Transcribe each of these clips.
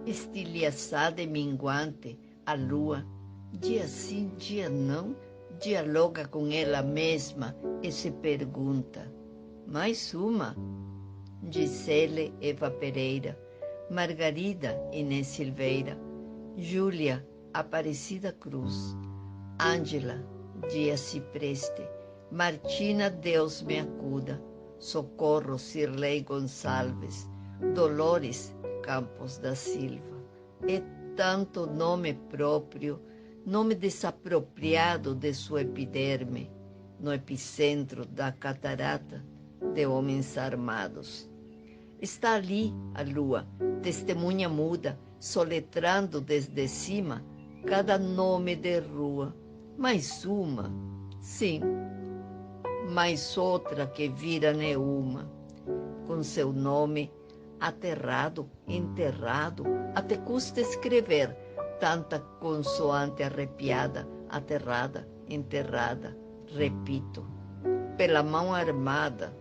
estilhaçada e minguante, a lua, dia sim, dia não, dialoga com ela mesma e se pergunta. Mais uma? Gisele Eva Pereira, Margarida Inês Silveira, Júlia Aparecida Cruz, Ângela Dias Cipreste, Martina Deus me acuda, Socorro Cirlei Gonçalves, Dolores Campos da Silva. É tanto nome próprio, nome desapropriado de sua epiderme, no epicentro da catarata de homens armados. Está ali a lua, testemunha muda, soletrando desde cima cada nome de rua. Mais uma, sim, mais outra que vira nenhuma, com seu nome aterrado, enterrado, até custa escrever tanta consoante arrepiada, aterrada, enterrada, repito, pela mão armada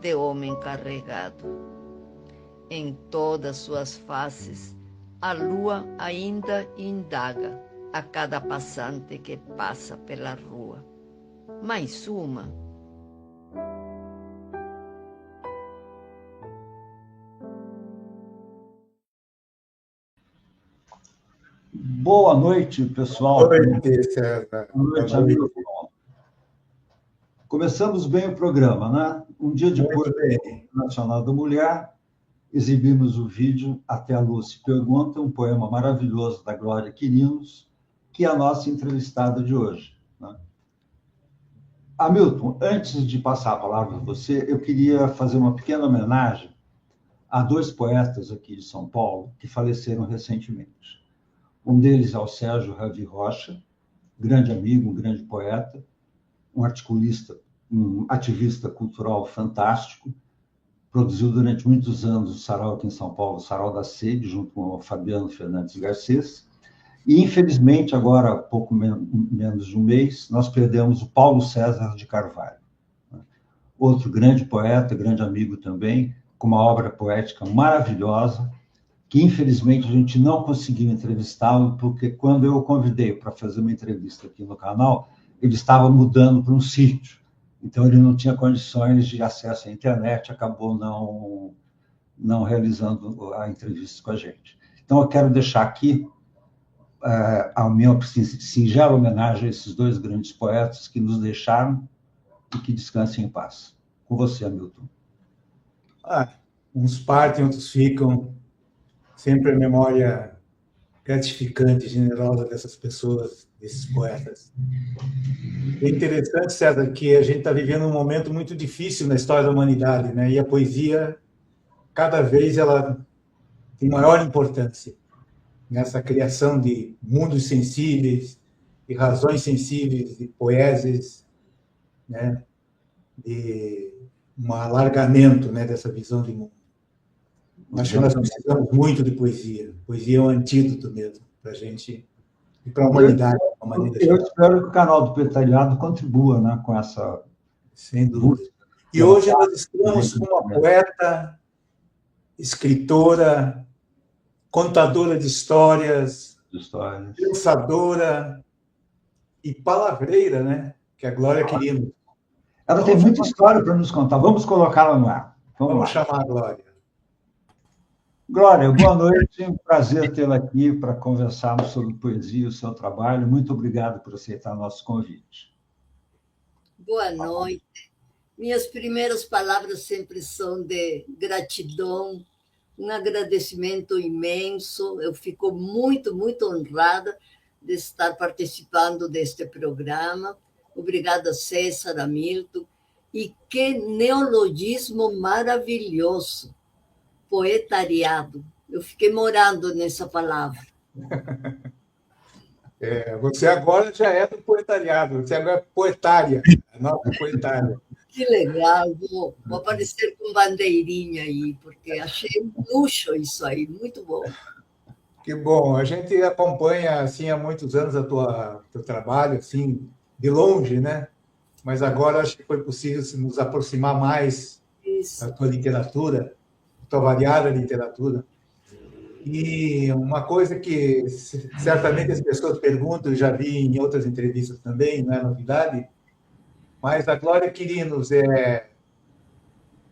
de homem carregado. Em todas suas faces, a lua ainda indaga a cada passante que passa pela rua. Mais uma. Boa noite, pessoal. Boa noite, César. Boa noite, amigo. Começamos bem o programa, né? Um dia depois do Dia Internacional da Mulher, exibimos o vídeo Até a Luz se Pergunta, um poema maravilhoso da Glória Quirinos, que é a nossa entrevistada de hoje, né? Hamilton, antes de passar a palavra a você, eu queria fazer uma pequena homenagem a dois poetas aqui de São Paulo que faleceram recentemente. Um deles é o Sérgio Ravi Rocha, grande amigo, um grande poeta, um articulista, um ativista cultural fantástico, produziu durante muitos anos o Sarau aqui em São Paulo, o Sarau da Sede, junto com o Fabiano Fernandes Garcês. E, infelizmente, agora, há pouco menos de um mês, nós perdemos o Paulo César de Carvalho, outro grande poeta, grande amigo também, com uma obra poética maravilhosa, que, infelizmente, a gente não conseguiu entrevistá-lo, porque quando eu o convidei para fazer uma entrevista aqui no canal, ele estava mudando para um sítio. Então, ele não tinha condições de acesso à internet, acabou não realizando a entrevista com a gente. Então, eu quero deixar aqui a minha singela homenagem a esses dois grandes poetas que nos deixaram e que descansem em paz. Com você, Hamilton. Uns partem, outros ficam. Sempre a memória gratificante e generosa dessas pessoas, desses poetas. É interessante, César, que a gente está vivendo um momento muito difícil na história da humanidade, né? E a poesia, cada vez, ela tem maior importância nessa criação de mundos sensíveis, de razões sensíveis, de poesias, né? De um alargamento, né, dessa visão de mundo. Acho que nós precisamos muito de poesia. Poesia é um antídoto mesmo para a gente e para a humanidade. Eu espero que o canal do Poetariado contribua, né, com essa... Sem dúvida. E hoje nós estamos com uma poeta, escritora, contadora de histórias, pensadora e palavreira, né? Que é a Glória Quirinos. Ela tem muita história para nos contar. Vamos colocá-la no ar. Vamos chamar a Glória. Glória, boa noite. Um prazer tê-la aqui para conversarmos sobre poesia e o seu trabalho. Muito obrigado por aceitar nosso convite. Boa noite. Minhas primeiras palavras sempre são de gratidão, um agradecimento imenso. Eu fico muito, muito honrada de estar participando deste programa. Obrigada, César, Hamilton. E que neologismo maravilhoso, poetariado. Eu fiquei morando nessa palavra. Você agora já é do poetariado, você agora é poetária, a nova poetária. Que legal, vou aparecer com bandeirinha aí, porque achei um luxo isso aí, muito bom. Que bom, a gente acompanha assim, há muitos anos teu trabalho, assim, de longe, né? Mas agora acho que foi possível nos aproximar mais da tua literatura, tua variada literatura. E uma coisa que certamente as pessoas perguntam, eu já vi em outras entrevistas também, não é novidade, mas a Glória Quirinos é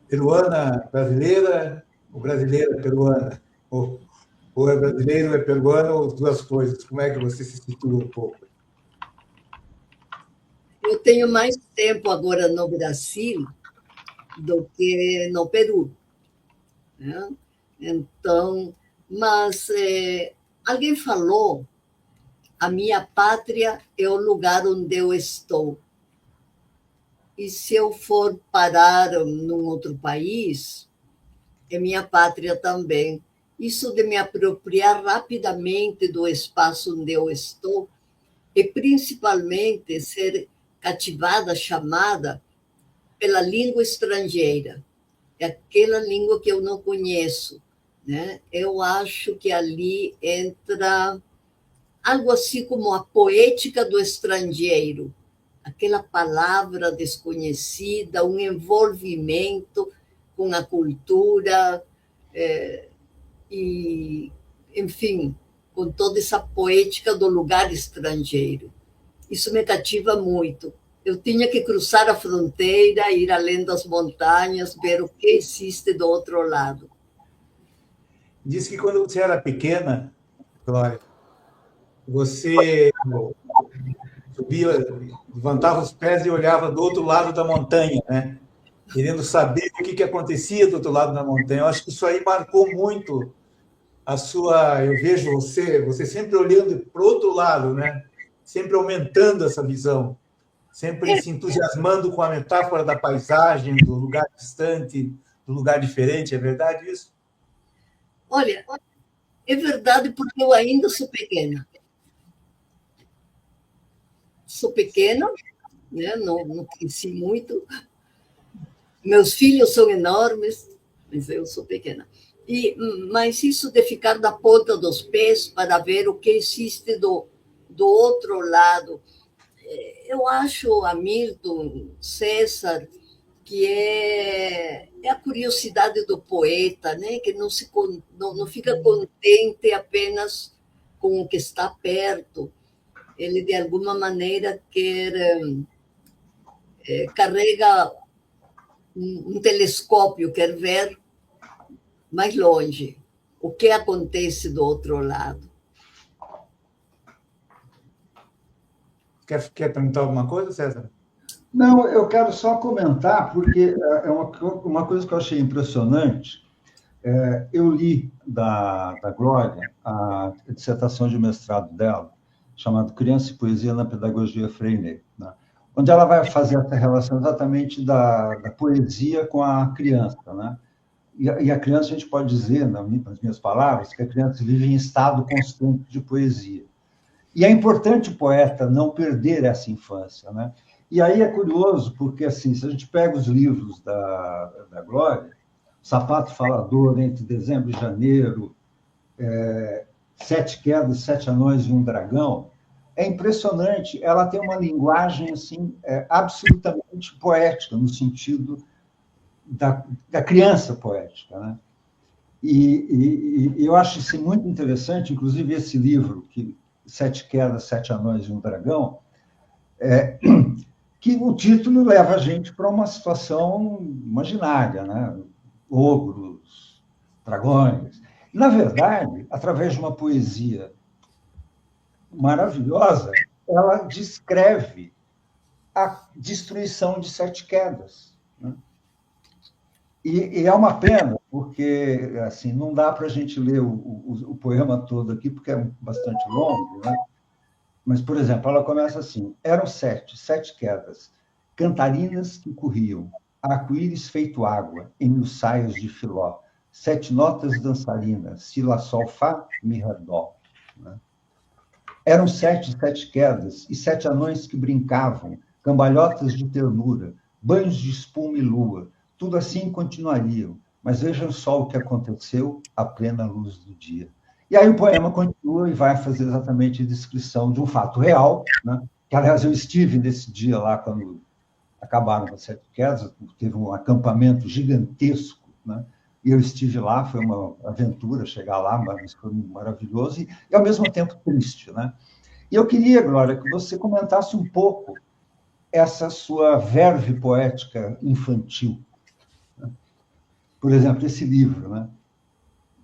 peruana brasileira ou brasileira peruana? Ou é brasileiro, é peruano, ou duas coisas? Como é que você se situa um pouco? Eu tenho mais tempo agora no Brasil do que no Peru, né? Então, mas alguém falou, a minha pátria é o lugar onde eu estou. E se eu for parar num outro país, é minha pátria também. Isso de me apropriar rapidamente do espaço onde eu estou, e principalmente ser cativada, chamada pela língua estrangeira, é aquela língua que eu não conheço, né? Eu acho que ali entra algo assim como a poética do estrangeiro, aquela palavra desconhecida, um envolvimento com a cultura, e, enfim, com toda essa poética do lugar estrangeiro. Isso me cativa muito. Eu tinha que cruzar a fronteira, ir além das montanhas, ver o que existe do outro lado. Diz que quando você era pequena, Glória, você subia, levantava os pés e olhava do outro lado da montanha, né? Querendo saber o que acontecia do outro lado da montanha. Eu acho que isso aí marcou muito a sua. Eu vejo você sempre olhando para o outro lado, né? Sempre aumentando essa visão, sempre se entusiasmando com a metáfora da paisagem, do lugar distante, do lugar diferente. É verdade isso? Olha, é verdade porque eu ainda sou pequena. Sou pequena, né? Não cresci muito. Meus filhos são enormes, mas eu sou pequena. Mas isso de ficar da ponta dos pés para ver o que existe do outro lado, eu acho, Hamilton, César, que é a curiosidade do poeta, né? Que não fica contente apenas com o que está perto. Ele, de alguma maneira, carrega um telescópio, quer ver mais longe o que acontece do outro lado. Quer perguntar alguma coisa, César? Não, eu quero só comentar, porque é uma coisa que eu achei impressionante. Eu li da Glória a dissertação de mestrado dela, chamada Criança e Poesia na Pedagogia Freinet, né? Onde ela vai fazer essa relação exatamente da poesia com a criança, né? E a criança, a gente pode dizer, nas minhas palavras, que a criança vive em estado constante de poesia. E é importante o poeta não perder essa infância, né? E aí é curioso, porque assim, se a gente pega os livros da Glória, Sapato Falador, Entre Dezembro e Janeiro, Sete Quedas, Sete Anões e um Dragão, é impressionante. Ela tem uma linguagem assim, absolutamente poética, no sentido da criança poética, né? E eu acho isso muito interessante, inclusive esse livro, Sete Quedas, Sete Anões e um Dragão, que o título leva a gente para uma situação imaginária, né? Ogros, dragões. Na verdade, através de uma poesia maravilhosa, ela descreve a destruição de Sete Quedas, né? E é uma pena, porque assim, não dá para a gente ler o poema todo aqui, porque é bastante longo, né? Mas, por exemplo, ela começa assim: eram sete quedas, cantarinas que corriam, arco-íris feito água, em mil saios de filó, sete notas dançarinas, si, lá, sol, fá, mi, ré, dó. Né? Eram sete quedas, e sete anões que brincavam, cambalhotas de ternura, banhos de espuma e lua, tudo assim continuariam, mas vejam só o que aconteceu à plena luz do dia. E aí o poema continua e vai fazer exatamente a descrição de um fato real, né? Que, aliás, eu estive nesse dia lá, quando acabaram as Sete Quedas, teve um acampamento gigantesco, né? e eu estive lá, foi uma aventura chegar lá, mas foi maravilhoso e ao mesmo tempo triste, né? E eu queria, Glória, que você comentasse um pouco essa sua verve poética infantil. Por exemplo, esse livro, né?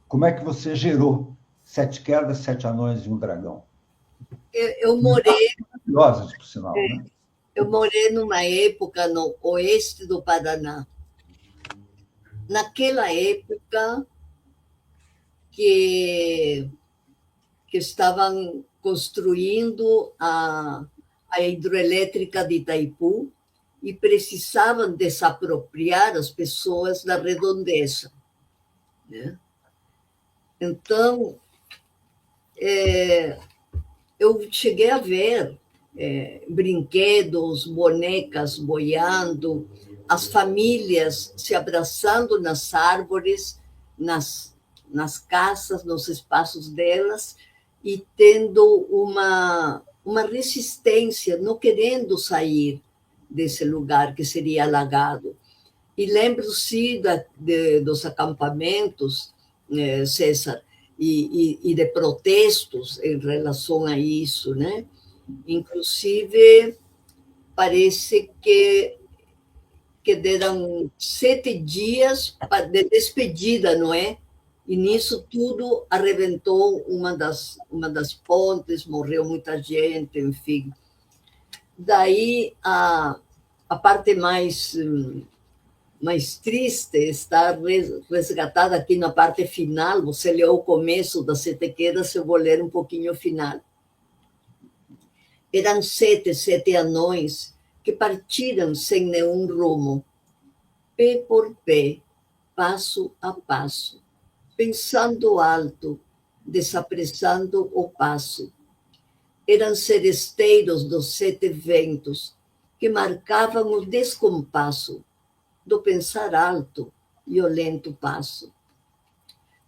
Como é que você gerou Sete Quedas, Sete Anões e um Dragão? Eu morei, Maravilhosas, por sinal, né? eu morei numa época no oeste do Paraná. Naquela época que, que estavam construindo a hidroelétrica de Itaipu e precisavam desapropriar as pessoas da redondeza, né? Então, eu cheguei a ver brinquedos, bonecas boiando, as famílias se abraçando nas árvores, nas casas, nos espaços delas, e tendo uma resistência, não querendo sair desse lugar que seria alagado. E lembro-se dos acampamentos, César, e de protestos em relação a isso, né? Inclusive, parece que deram 7 dias de despedida, não é? E nisso tudo arrebentou uma das pontes, morreu muita gente, enfim. Daí a parte mais triste está resgatada aqui na parte final. Você leu o começo das Sete Quedas, eu vou ler um pouquinho o final. Eram sete anões que partiram sem nenhum rumo, pé por pé, passo a passo, pensando alto, desapressando o passo. Eram seresteiros dos 7 ventos que marcavam o descompasso do pensar alto e o lento passo.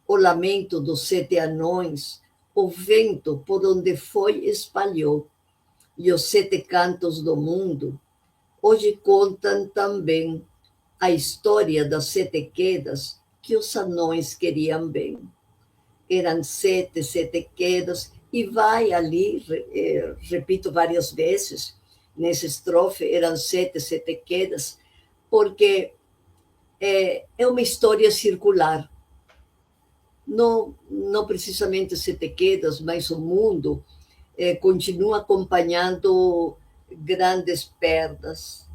O lamento dos 7 anões, o vento por onde foi espalhou, e os 7 cantos do mundo, hoje contam também a história das 7 quedas que os anões queriam bem. Eram 7 quedas, e vai ali, repito várias vezes, nessa estrofe, eram 7 quedas, porque é uma história circular. Não precisamente 7 quedas, mas o mundo continua acompanhando grandes perdas.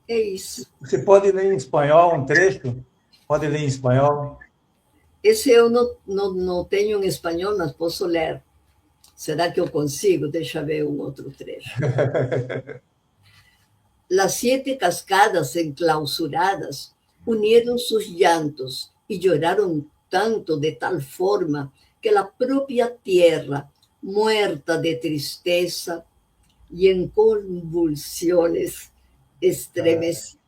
É isso. Você pode ler em espanhol um trecho? Pode ler em espanhol? Esse eu não tenho em espanhol, mas posso ler. Será que eu consigo? Deixa eu ver um outro trecho. Las 7 cascadas enclausuradas unieron sus llantos y lloraron tanto de tal forma que la propia tierra, muerta de tristeza y en convulsiones, estremeció.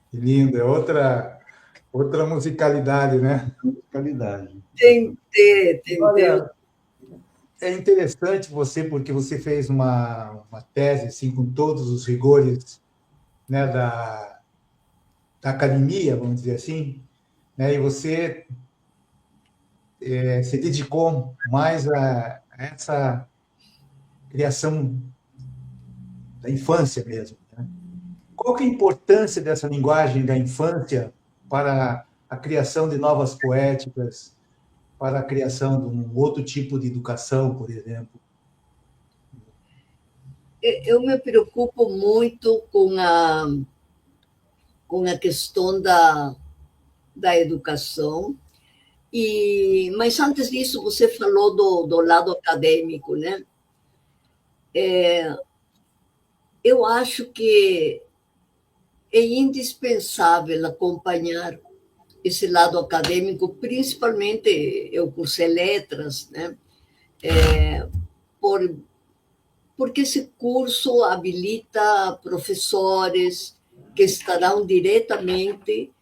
Que lindo, é outra musicalidade, né? Musicalidade. Tentei. Olha, é interessante você, porque você fez uma tese assim, com todos os rigores, né, da academia, vamos dizer assim, né, e você se dedicou mais a essa criação da infância mesmo, né? Qual que é a importância dessa linguagem da infância para a criação de novas poéticas, para a criação de um outro tipo de educação, por exemplo? Eu me preocupo muito com a questão da educação. Mas antes disso, você falou do lado acadêmico, né? Eu acho que é indispensável acompanhar esse lado acadêmico, principalmente eu cursei letras, né? Porque esse curso habilita professores que estarão diretamente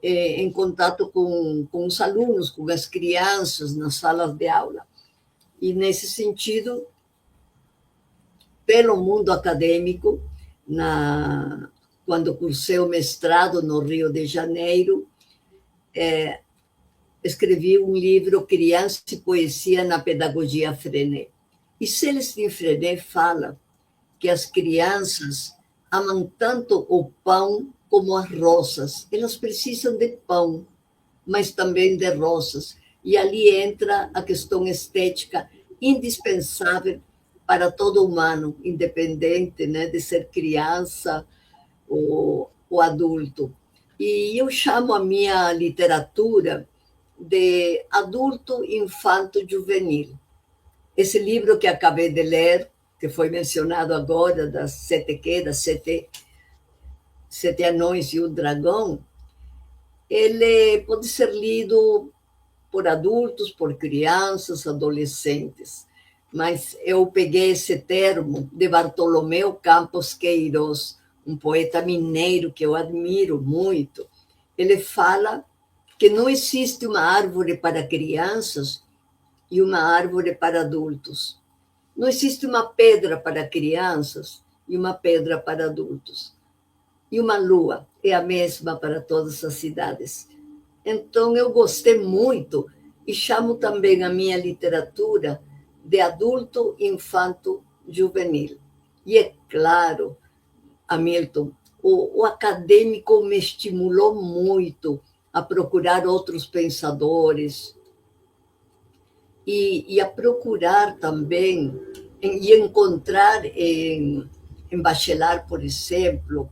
em contato com os alunos, com as crianças nas salas de aula. E, nesse sentido, pelo mundo acadêmico, quando cursei o mestrado no Rio de Janeiro, escrevi um livro, Criança e Poesia na Pedagogia Freinet. E Celestine Freinet fala que as crianças amam tanto o pão como as rosas. Elas precisam de pão, mas também de rosas. E ali entra a questão estética indispensável para todo humano, independente, né, de ser criança ou adulto. E eu chamo a minha literatura de adulto, infanto, juvenil. Esse livro que acabei de ler, que foi mencionado agora, das sete quedas, sete anões e um dragão, ele pode ser lido por adultos, por crianças, adolescentes. Mas eu peguei esse termo de Bartolomeu Campos Queiroz, um poeta mineiro que eu admiro muito. Ele fala que não existe uma árvore para crianças e uma árvore para adultos. Não existe uma pedra para crianças e uma pedra para adultos. E uma lua é a mesma para todas as cidades. Então, eu gostei muito e chamo também a minha literatura de adulto, infanto, juvenil. E é claro, Hamilton, o acadêmico me estimulou muito a procurar outros pensadores e a procurar também e encontrar em Bachelard, por exemplo,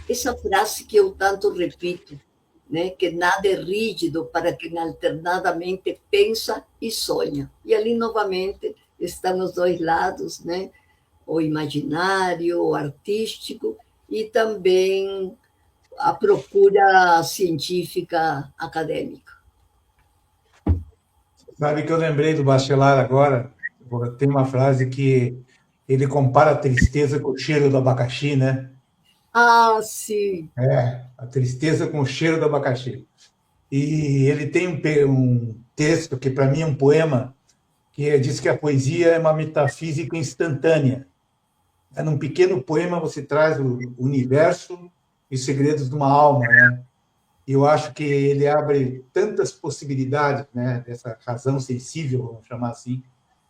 essa frase que eu tanto repito, né, que nada é rígido para quem alternadamente pensa e sonha. E ali, novamente, estão os dois lados, né, o imaginário, o artístico e também a procura científica acadêmica. Sabe que eu lembrei do Bachelard agora? Tem uma frase que ele compara a tristeza com o cheiro do abacaxi, né? Ah, sim. A tristeza com o cheiro do abacaxi. E ele tem um texto que, para mim, é um poema, que diz que a poesia é uma metafísica instantânea. Num pequeno poema você traz o universo e os segredos de uma alma, né? E eu acho que ele abre tantas possibilidades, né, dessa razão sensível, vamos chamar assim,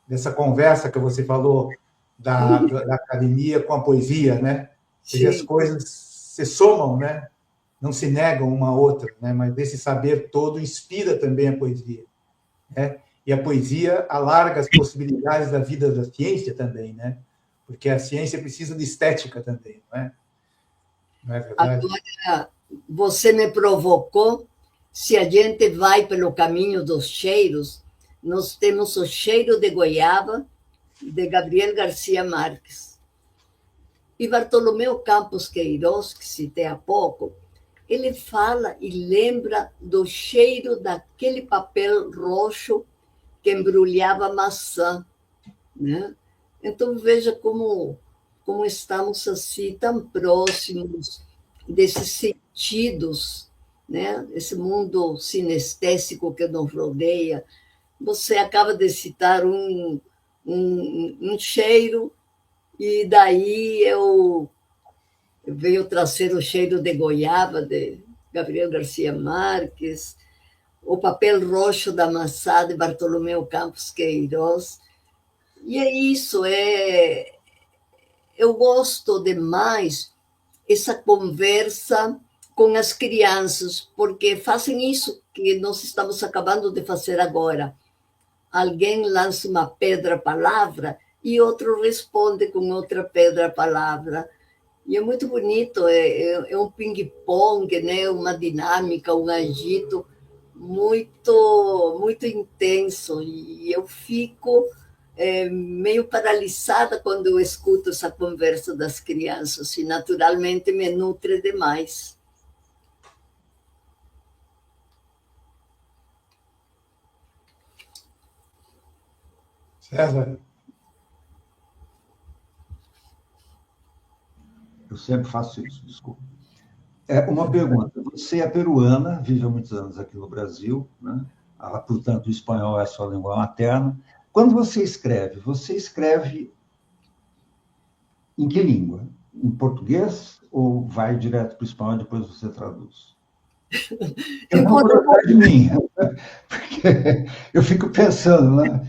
dessa conversa que você falou da academia com a poesia, né? Porque as coisas se somam, né? Não se negam uma à outra, né? Mas esse saber todo inspira também a poesia, né? E a poesia alarga as possibilidades da vida da ciência também, né? Porque a ciência precisa de estética também, não é? Não é verdade? Agora, você me provocou. Se a gente vai pelo caminho dos cheiros, nós temos o cheiro de goiaba, de Gabriel Garcia Marques. E Bartolomeu Campos Queiroz, que citei há pouco, ele fala e lembra do cheiro daquele papel roxo que embrulhava maçã, né? Então, veja como estamos assim, tão próximos desses sentidos, né? Esse mundo sinestésico que nos rodeia. Você acaba de citar um cheiro, e daí eu veio trazer o cheiro de goiaba, de Gabriel Garcia Marques, o papel roxo da maçã, de Bartolomeu Campos Queiroz. E é isso, eu gosto demais essa conversa com as crianças, porque fazem isso que nós estamos acabando de fazer agora. Alguém lança uma pedra-palavra e outro responde com outra pedra-palavra. E é muito bonito, é um ping-pong, né? Uma dinâmica, um agito muito, muito intenso. E eu fico meio paralisada quando eu escuto essa conversa das crianças, e naturalmente me nutre demais. César? Eu sempre faço isso, desculpa. Uma pergunta. Você é peruana, vive há muitos anos aqui no Brasil, né? Portanto, o espanhol é a sua língua materna. Quando você escreve em que língua? Em português ou vai direto para o espanhol e depois você traduz? Em Não por trás de mim, porque eu fico pensando, né?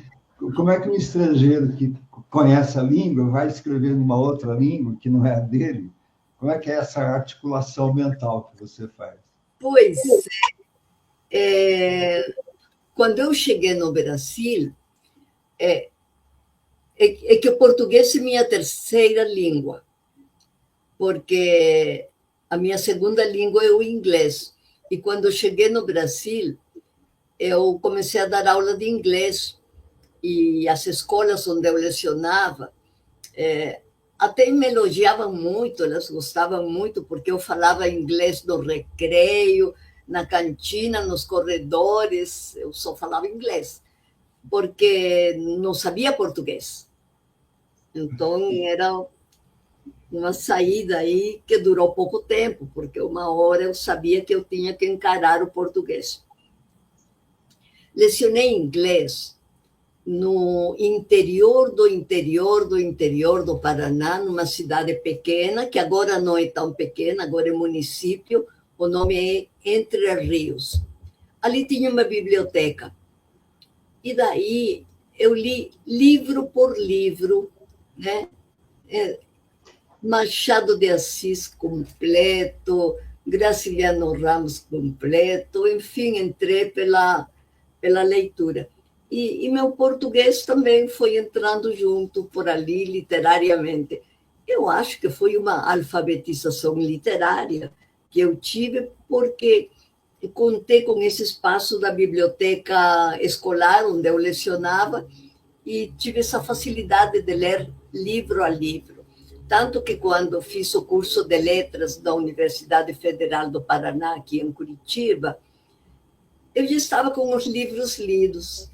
Como é que um estrangeiro que conhece a língua vai escrever numa outra língua que não é a dele? Como é que é essa articulação mental que você faz? Pois, quando eu cheguei no Brasil, é que o português é minha terceira língua, porque a minha segunda língua é o inglês. E quando eu cheguei no Brasil, eu comecei a dar aula de inglês e as escolas onde eu lecionava até me elogiavam muito, elas gostavam muito, porque eu falava inglês no recreio, na cantina, nos corredores, eu só falava inglês, porque não sabia português. Então, era uma saída aí que durou pouco tempo, porque uma hora eu sabia que eu tinha que encarar o português. Lecionei inglês no interior do Paraná, numa cidade pequena, que agora não é tão pequena, agora é município, o nome é Entre Rios. Ali tinha uma biblioteca. E daí eu li livro por livro, né? Machado de Assis completo, Graciliano Ramos completo, enfim, entrei pela leitura. E meu português também foi entrando junto por ali, literariamente. Eu acho que foi uma alfabetização literária que eu tive, porque contei com esse espaço da biblioteca escolar, onde eu lecionava, e tive essa facilidade de ler livro a livro. Tanto que, quando fiz o curso de letras da Universidade Federal do Paraná, aqui em Curitiba, eu já estava com os livros lidos.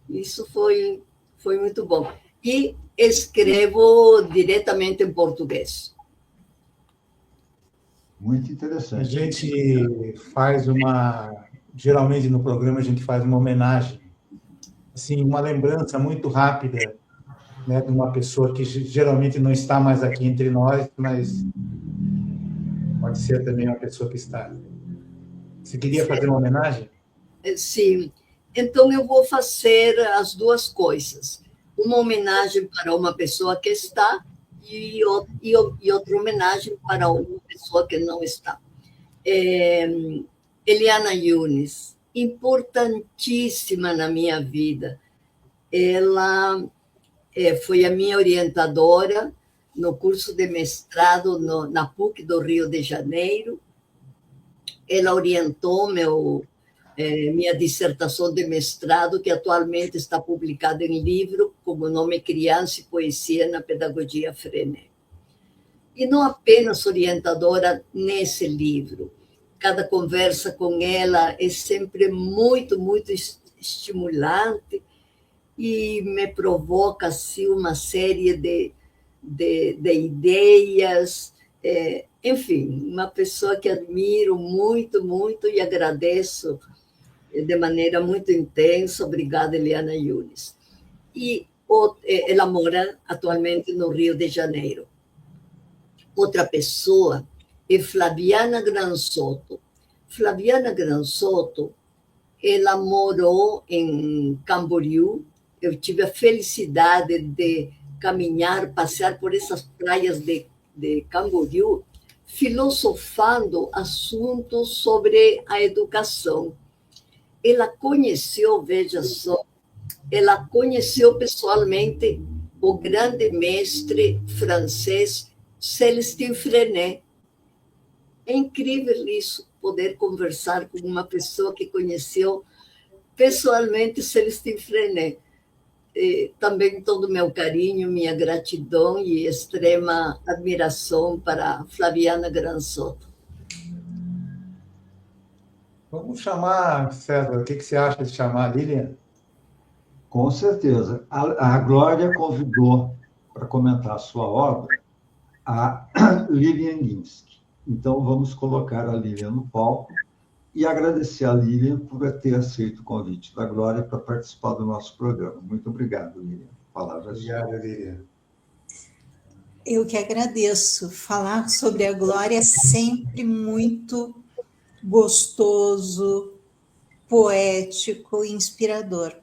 Isso foi muito bom. E escrevo diretamente em português. Muito A interessante. gente faz geralmente no programa a gente faz uma homenagem, assim, uma lembrança muito rápida, né, de uma pessoa que geralmente não está mais aqui entre nós, mas pode ser também uma pessoa que está. Você queria fazer uma homenagem? Sim. Então, eu vou fazer as duas coisas. Uma homenagem para uma pessoa que está e outra homenagem para uma pessoa que não está. Eliana Yunis, importantíssima na minha vida. Ela foi a minha orientadora no curso de mestrado na PUC do Rio de Janeiro. Ela orientou minha dissertação de mestrado, que atualmente está publicada em livro, como nome Criança e Poesia na Pedagogia Frenet. E não apenas orientadora nesse livro. Cada conversa com ela é sempre muito, muito estimulante e me provoca assim, uma série de ideias. Enfim, uma pessoa que admiro muito, muito e agradeço de maneira muito intensa. Obrigada, Eliana Yunis. E ela mora atualmente no Rio de Janeiro. Outra pessoa é Flaviana Granzotto. Flaviana Granzotto, ela morou em Camboriú. Eu tive a felicidade de caminhar, passear por essas praias de Camboriú, filosofando assuntos sobre a educação. Ela conheceu, veja só, ela conheceu pessoalmente o grande mestre francês Célestin Frenet. É incrível isso, poder conversar com uma pessoa que conheceu pessoalmente Célestin Frenet. Também todo o meu carinho, minha gratidão e extrema admiração para Flaviana Granzotto. Vamos chamar, César, o que você acha de chamar a Lilian? Com certeza. A Glória convidou para comentar a sua obra a Lilian Ginsky. Então, vamos colocar a Lilian no palco e agradecer a Lilian por ter aceito o convite da Glória para participar do nosso programa. Muito obrigado, Lilian. Palavras. Obrigado, Lilian. Eu que agradeço. Falar sobre a Glória é sempre muito gostoso, poético e inspirador.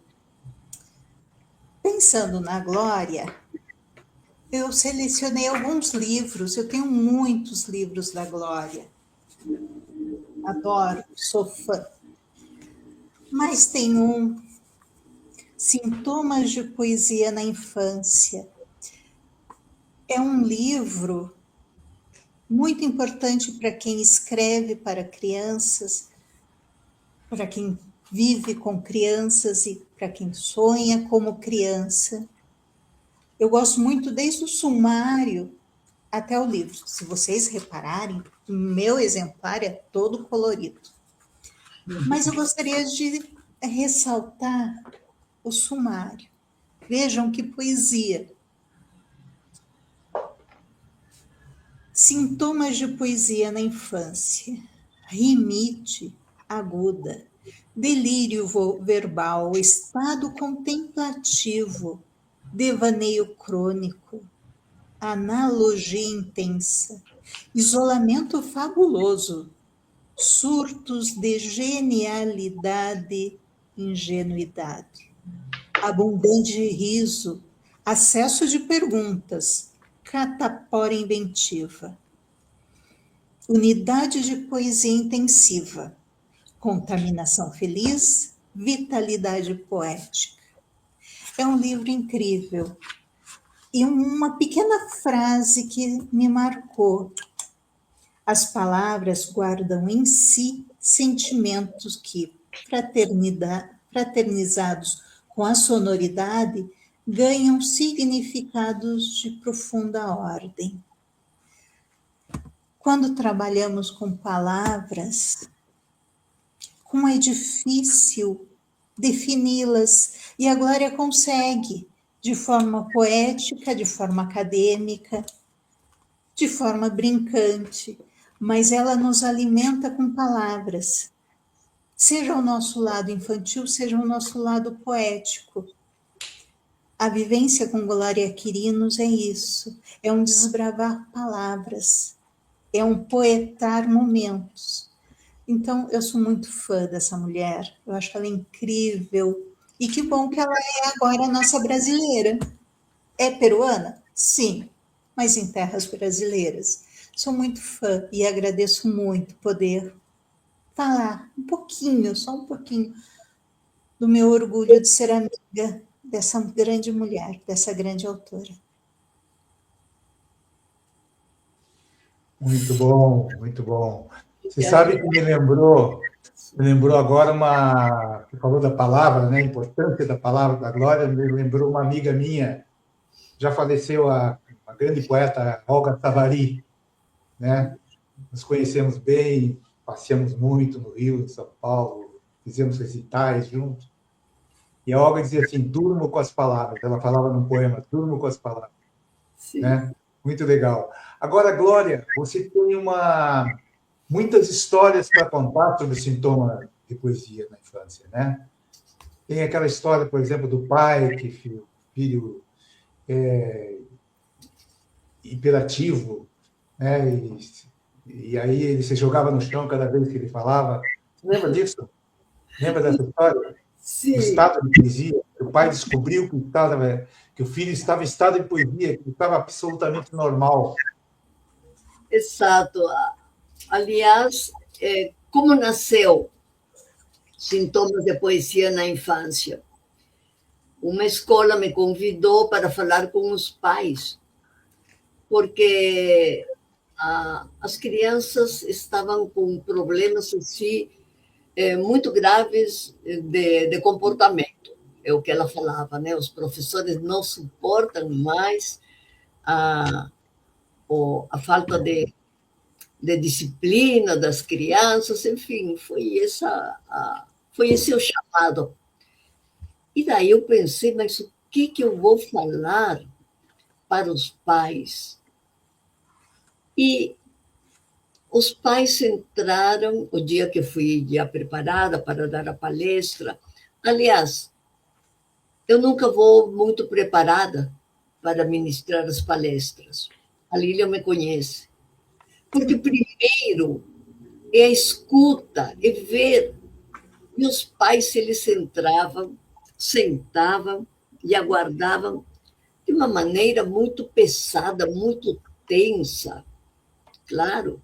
Pensando na Glória, eu selecionei alguns livros, eu tenho muitos livros da Glória. Adoro, sou fã. Mas tem um, Sintomas de Poesia na Infância. É um livro muito importante para quem escreve para crianças, para quem vive com crianças e para quem sonha como criança. Eu gosto muito desde o sumário até o livro. Se vocês repararem, o meu exemplar é todo colorido. Mas eu gostaria de ressaltar o sumário. Vejam que poesia. Sintomas de poesia na infância. Rinite aguda, delírio verbal, estado contemplativo, devaneio crônico, analogia intensa, isolamento fabuloso, surtos de genialidade, ingenuidade, abundante riso, acesso de perguntas, catapora inventiva, unidade de poesia intensiva, contaminação feliz, vitalidade poética. É um livro incrível. E uma pequena frase que me marcou. As palavras guardam em si sentimentos que, fraternizados com a sonoridade, ganham significados de profunda ordem. Quando trabalhamos com palavras, como é difícil defini-las, e a Glória consegue, de forma poética, de forma acadêmica, de forma brincante, mas ela nos alimenta com palavras. Seja o nosso lado infantil, seja o nosso lado poético. A vivência com Glória Quirinos é isso, é um desbravar palavras, é um poetar momentos. Então, eu sou muito fã dessa mulher, eu acho ela incrível, e que bom que ela é agora a nossa brasileira. É peruana? Sim, mas em terras brasileiras. Sou muito fã e agradeço muito poder falar um pouquinho, só um pouquinho, do meu orgulho de ser amiga dessa grande mulher, dessa grande autora. Muito bom, muito bom. Você sabe que me lembrou agora você falou da palavra, né, a importância da palavra da Glória, me lembrou uma amiga minha, já faleceu a grande poeta Olga Tavares, né? Nos conhecemos bem, passeamos muito no Rio, em São Paulo, fizemos recitais juntos. E a Olga dizia assim, durmo com as palavras. Ela falava num poema, durmo com as palavras. Né? Muito legal. Agora, Glória, você tem muitas histórias para contar sobre o sintoma de poesia na infância, né? Tem aquela história, por exemplo, do pai que o filho hiperativo, né? E aí ele se jogava no chão cada vez que ele falava. Você lembra disso? Lembra dessa história? Sim. Do estado de poesia. O pai descobriu que o filho estava em estado de poesia, que estava absolutamente normal. Exato. Aliás, como nasceu Sintomas de Poesia na Infância? Uma escola me convidou para falar com os pais, porque as crianças estavam com problemas assim, muito graves de comportamento, é o que ela falava, né? Os professores não suportam mais a falta de disciplina das crianças, enfim, foi esse o chamado. E daí eu pensei, mas o que eu vou falar para os pais? E os pais entraram, o dia que fui já preparada para dar a palestra. Aliás, eu nunca vou muito preparada para ministrar as palestras. a Lília me conhece. Porque primeiro é a escuta, é ver. Meus pais, eles sentavam e aguardavam de uma maneira muito pesada, muito tensa. Claro,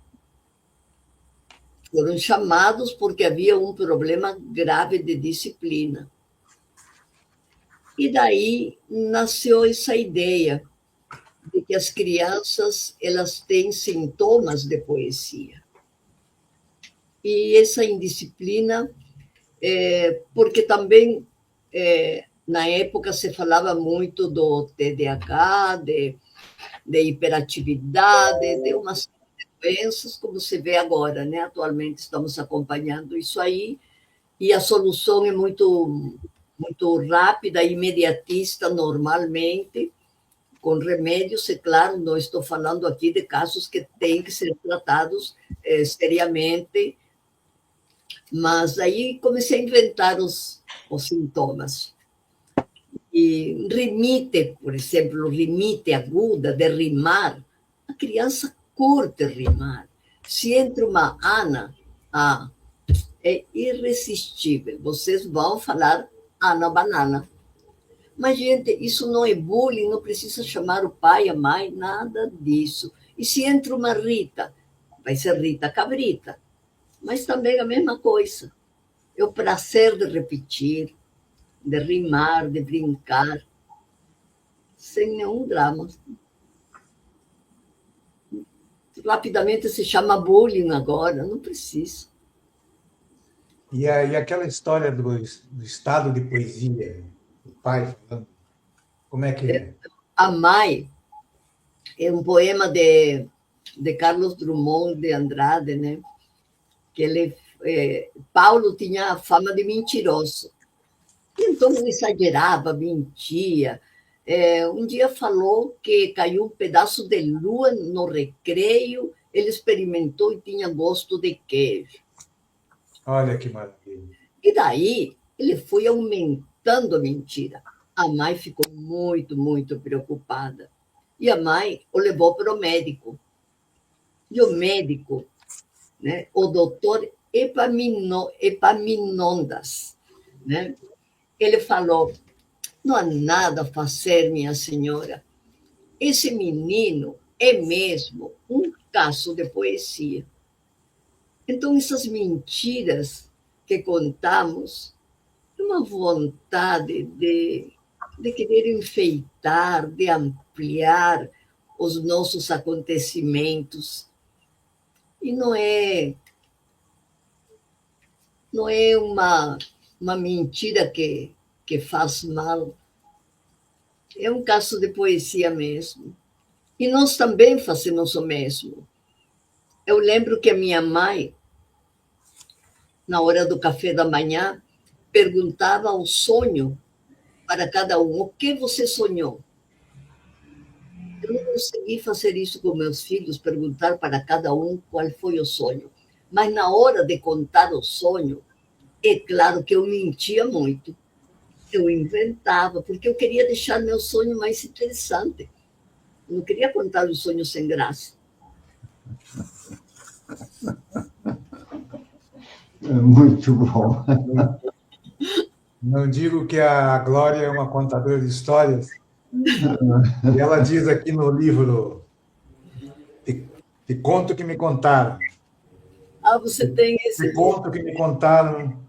foram chamados porque havia um problema grave de disciplina. E daí nasceu essa ideia de que as crianças elas têm sintomas de poesia. E essa indisciplina, porque também na época se falava muito do TDAH, de hiperatividade, de uma série de doenças, como se vê agora, né? Atualmente estamos acompanhando isso aí, e a solução é muito rápida, imediatista, normalmente, com remédios, é claro, não estou falando aqui de casos que têm que ser tratados seriamente, mas aí comecei a inventar os sintomas. E rimite, por exemplo, rimite aguda, de rimar, a criança curte rimar. Se entra uma Ana, é irresistível. Vocês vão falar Ana Banana. Mas, gente, isso não é bullying, não precisa chamar o pai, a mãe, nada disso. E se entra uma Rita, vai ser Rita Cabrita. Mas também a mesma coisa. É o prazer de repetir, de rimar, de brincar, sem nenhum drama. Rapidamente se chama bullying agora, não precisa. E aquela história do estado de poesia, o pai falando, como é que é? A Mai é um poema de Carlos Drummond de Andrade, né? Que ele, Paulo tinha fama de mentiroso. Então ele exagerava, mentia. Um dia falou que caiu um pedaço de lua no recreio, ele experimentou e tinha gosto de queijo. Olha que maravilha. E daí ele foi aumentando a mentira. A mãe ficou muito preocupada. E a mãe o levou para o médico. E o médico, né, o doutor Epaminondas, né, ele falou: não há nada a fazer, minha senhora. Esse menino é mesmo um caso de poesia. Então, essas mentiras que contamos, é uma vontade de querer enfeitar, de ampliar os nossos acontecimentos. E não é uma mentira que faz mal. É um caso de poesia mesmo. E nós também fazemos o mesmo. Eu lembro que a minha mãe, na hora do café da manhã, perguntava o sonho para cada um. O que você sonhou? Eu não consegui fazer isso com meus filhos, perguntar para cada um qual foi o sonho. Mas na hora de contar o sonho, é claro que eu mentia muito. Eu inventava, porque eu queria deixar meu sonho mais interessante. Eu não queria contar um sonho sem graça. Muito bom. Não digo que a Glória é uma contadora de histórias. E ela diz aqui no livro, te conto que me contaram. Você tem esse... Te conto que me contaram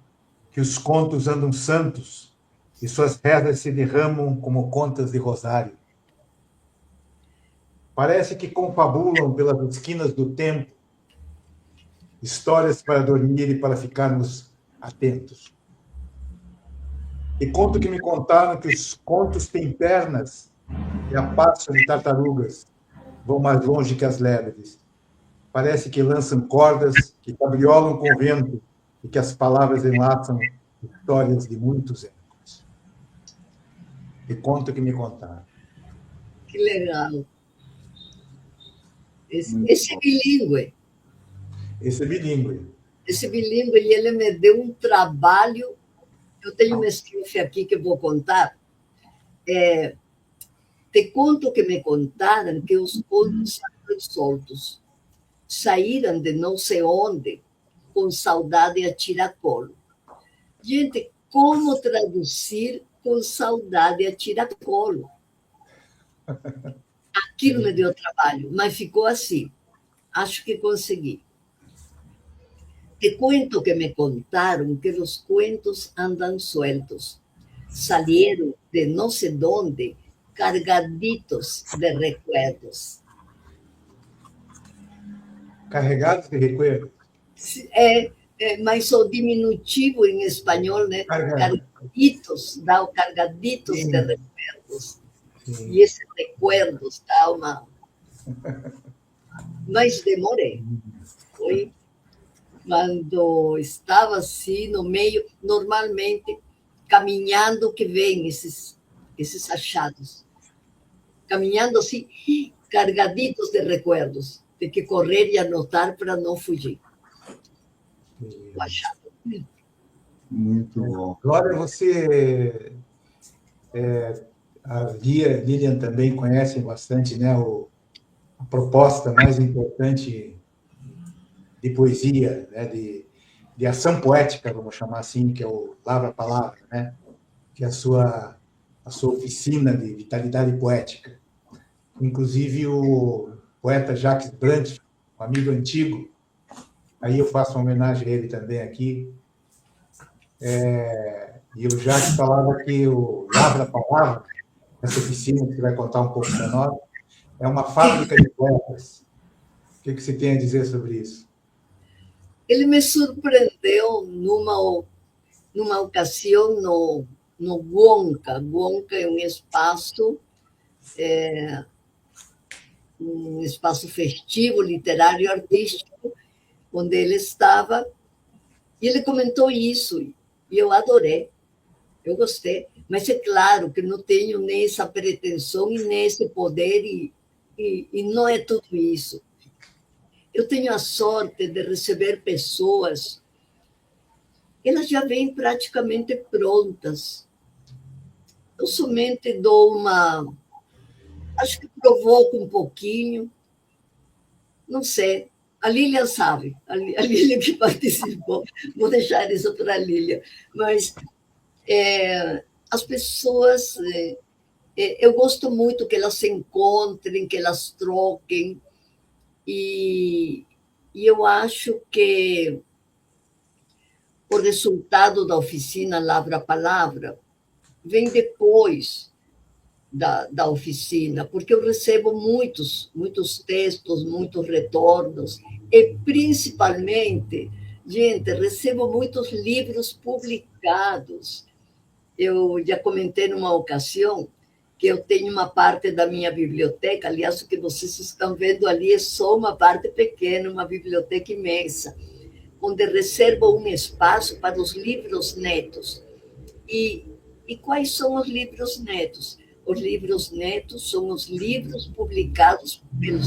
que os contos andam santos e suas rezas se derramam como contas de rosário. Parece que confabulam pelas esquinas do tempo histórias para dormir e para ficarmos atentos. E conto que me contaram que os contos têm pernas e a passo de tartarugas vão mais longe que as lebres. Parece que lançam cordas, que cabriolam com o vento e que as palavras enlaçam histórias de muitos ecos. E conto que me contaram. Que legal. Esse bilíngue. Esse é bilíngue. Esse bilíngue, ele me deu um trabalho. Eu tenho uma estrofe aqui que eu vou contar. Te conto que me contaram que os contos andam soltos. Saíram de não sei onde, com saudade a tiracolo. Gente, como traduzir com saudade a tiracolo? Aquilo me deu trabalho, mas ficou assim. Acho que consegui. Te cuento que me contaram que os cuentos andam sueltos. Salieron de no sé dónde, cargaditos de recuerdos. Carregados de recuerdos. Mas o diminutivo em espanhol, né? Cargaditos, dá o cargaditos Sim. de recuerdos. Sim. E esses recuerdos dá uma. Mas demorei. Foi quando estava assim no meio, normalmente caminhando que vem esses achados. Caminhando assim, cargaditos de recuerdos. Tem que correr e anotar para não fugir. O achado. Muito bom. Glória, você... a Lilian também conhecem bastante, né, a proposta mais importante de poesia, né, de ação poética, vamos chamar assim, que é o Lavra Palavra, né, que é a sua oficina de vitalidade poética. Inclusive o poeta Jacques Brant, um amigo antigo, aí eu faço uma homenagem a ele também aqui, e o Jacques falava que o Lavra Palavra, essa oficina que você vai contar um pouco para nós, é uma fábrica de poetas. O que você tem a dizer sobre isso? Ele me surpreendeu numa ocasião no Wonka. Wonka é um espaço festivo, literário, artístico, onde ele estava, e ele comentou isso, e eu adorei, eu gostei, mas é claro que não tenho nem essa pretensão e nem esse poder, e não é tudo isso. Eu tenho a sorte de receber pessoas, elas já vêm praticamente prontas. Eu somente dou acho que provoco um pouquinho, não sei. A Lilian sabe, a Lilian que participou, vou deixar isso para a Lilian. Mas as pessoas, eu gosto muito que elas se encontrem, que elas troquem, e eu acho que o resultado da oficina Lavra a Palavra vem depois da oficina, porque eu recebo muitos textos, muitos retornos, e principalmente, gente, recebo muitos livros publicados. Eu já comentei numa ocasião que eu tenho uma parte da minha biblioteca, aliás, o que vocês estão vendo ali é só uma parte pequena, uma biblioteca imensa, onde reservo um espaço para os livros netos. E quais são os livros netos? Os livros netos são os livros publicados pelos...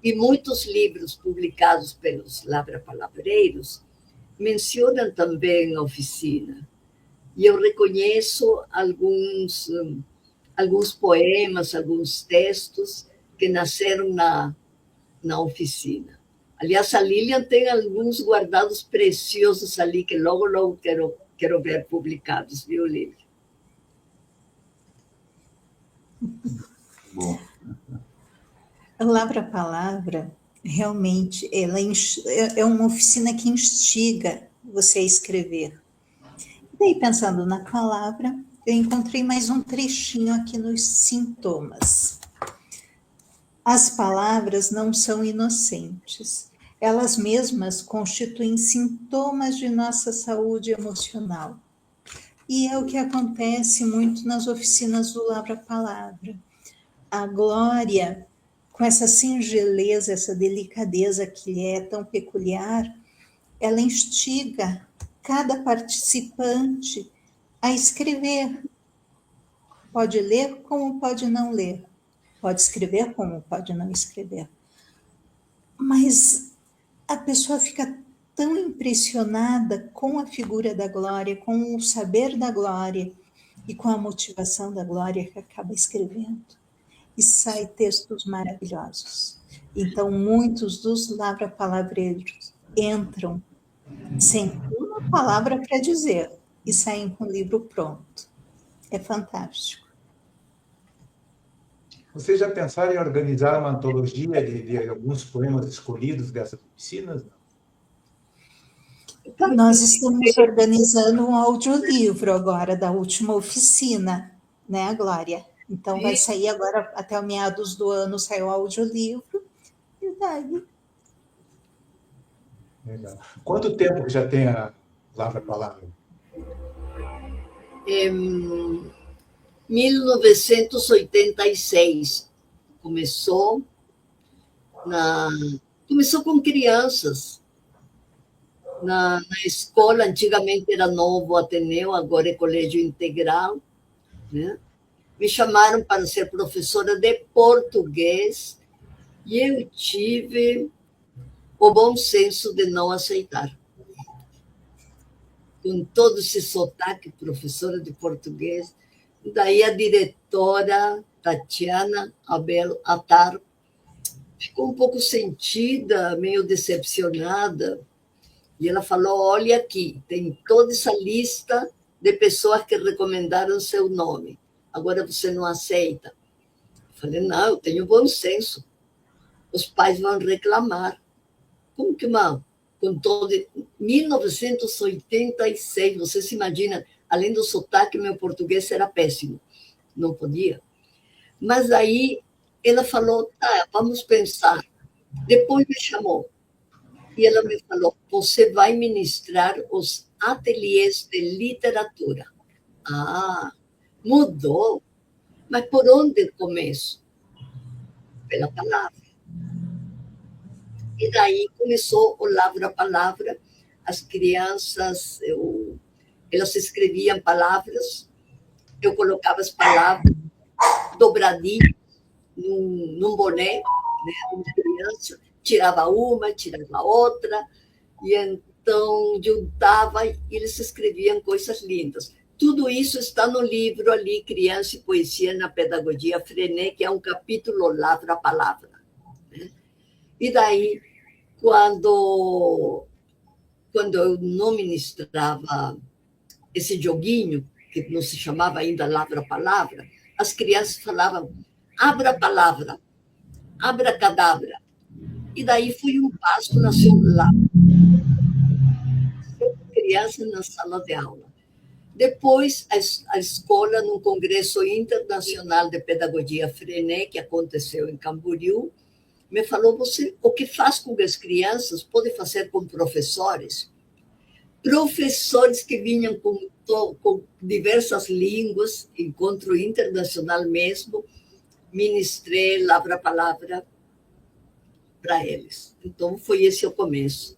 E muitos livros publicados pelos lavra-palavreiros mencionam também a oficina. E eu reconheço alguns poemas, alguns textos que nasceram na oficina. Aliás, a Lilian tem alguns guardados preciosos ali que logo quero ver publicados, viu, Lilian? Bom. A Lavra a Palavra, realmente, ela é uma oficina que instiga você a escrever. E daí, pensando na palavra, eu encontrei mais um trechinho aqui nos sintomas. As palavras não são inocentes. Elas mesmas constituem sintomas de nossa saúde emocional. E é o que acontece muito nas oficinas do Lavra a Palavra. A Glória, com essa singeleza, essa delicadeza que lhe é tão peculiar, ela instiga cada participante a escrever. Pode ler como pode não ler. Pode escrever como pode não escrever. Mas a pessoa fica tão impressionada com a figura da Glória, com o saber da Glória, e com a motivação da Glória que acaba escrevendo. E sai textos maravilhosos. Então, muitos dos lavra-palavreiros entram sem uma palavra para dizer e saem com o livro pronto. É fantástico. Vocês já pensaram em organizar uma antologia de alguns poemas escolhidos dessas oficinas? Nós estamos organizando um audiolivro agora, da última oficina, né, Glória? Então, vai sair agora, até o meados do ano, sai o audiolivro, e daí... Legal. Quanto tempo que já tem a Lavra-Palavra? 1986 começou com crianças na escola. Antigamente era Novo Ateneu, agora é Colégio Integral, né? Me chamaram para ser professora de português e eu tive o bom senso de não aceitar. Com todo esse sotaque, professora de português. Daí a diretora, Tatiana Abel Attar, ficou um pouco sentida, meio decepcionada, e ela falou: olha aqui, tem toda essa lista de pessoas que recomendaram seu nome, agora você não aceita. Eu falei: não, eu tenho bom senso, os pais vão reclamar. Como que vão? Com todo... 1986, você se imagina, além do sotaque, meu português era péssimo, não podia. Mas aí ela falou: tá, vamos pensar. Depois me chamou e ela me falou: você vai ministrar os ateliês de literatura. Ah, mudou. Mas por onde começo? Pela palavra. E daí começou o Lavra-Palavra. As crianças, elas escreviam palavras, eu colocava as palavras dobradinhas num boné, né, uma criança, tirava uma, tirava outra, e então juntava e eles escreviam coisas lindas. Tudo isso está no livro ali, Criança e Poesia na Pedagogia Freinet, que é um capítulo Lavra-Palavra. Né? E daí, quando eu não ministrava esse joguinho, que não se chamava ainda Lavra-Palavra, as crianças falavam: abra a palavra, abra cadabra. E daí foi um passo, nasceu lá. Criança na sala de aula. Depois, a escola, num congresso internacional de pedagogia Freinet, que aconteceu em Camboriú, me falou: você, o que faz com as crianças, pode fazer com professores. Professores que vinham com diversas línguas, encontro internacional mesmo, ministrei Lavra-Palavra para eles. Então, foi esse o começo.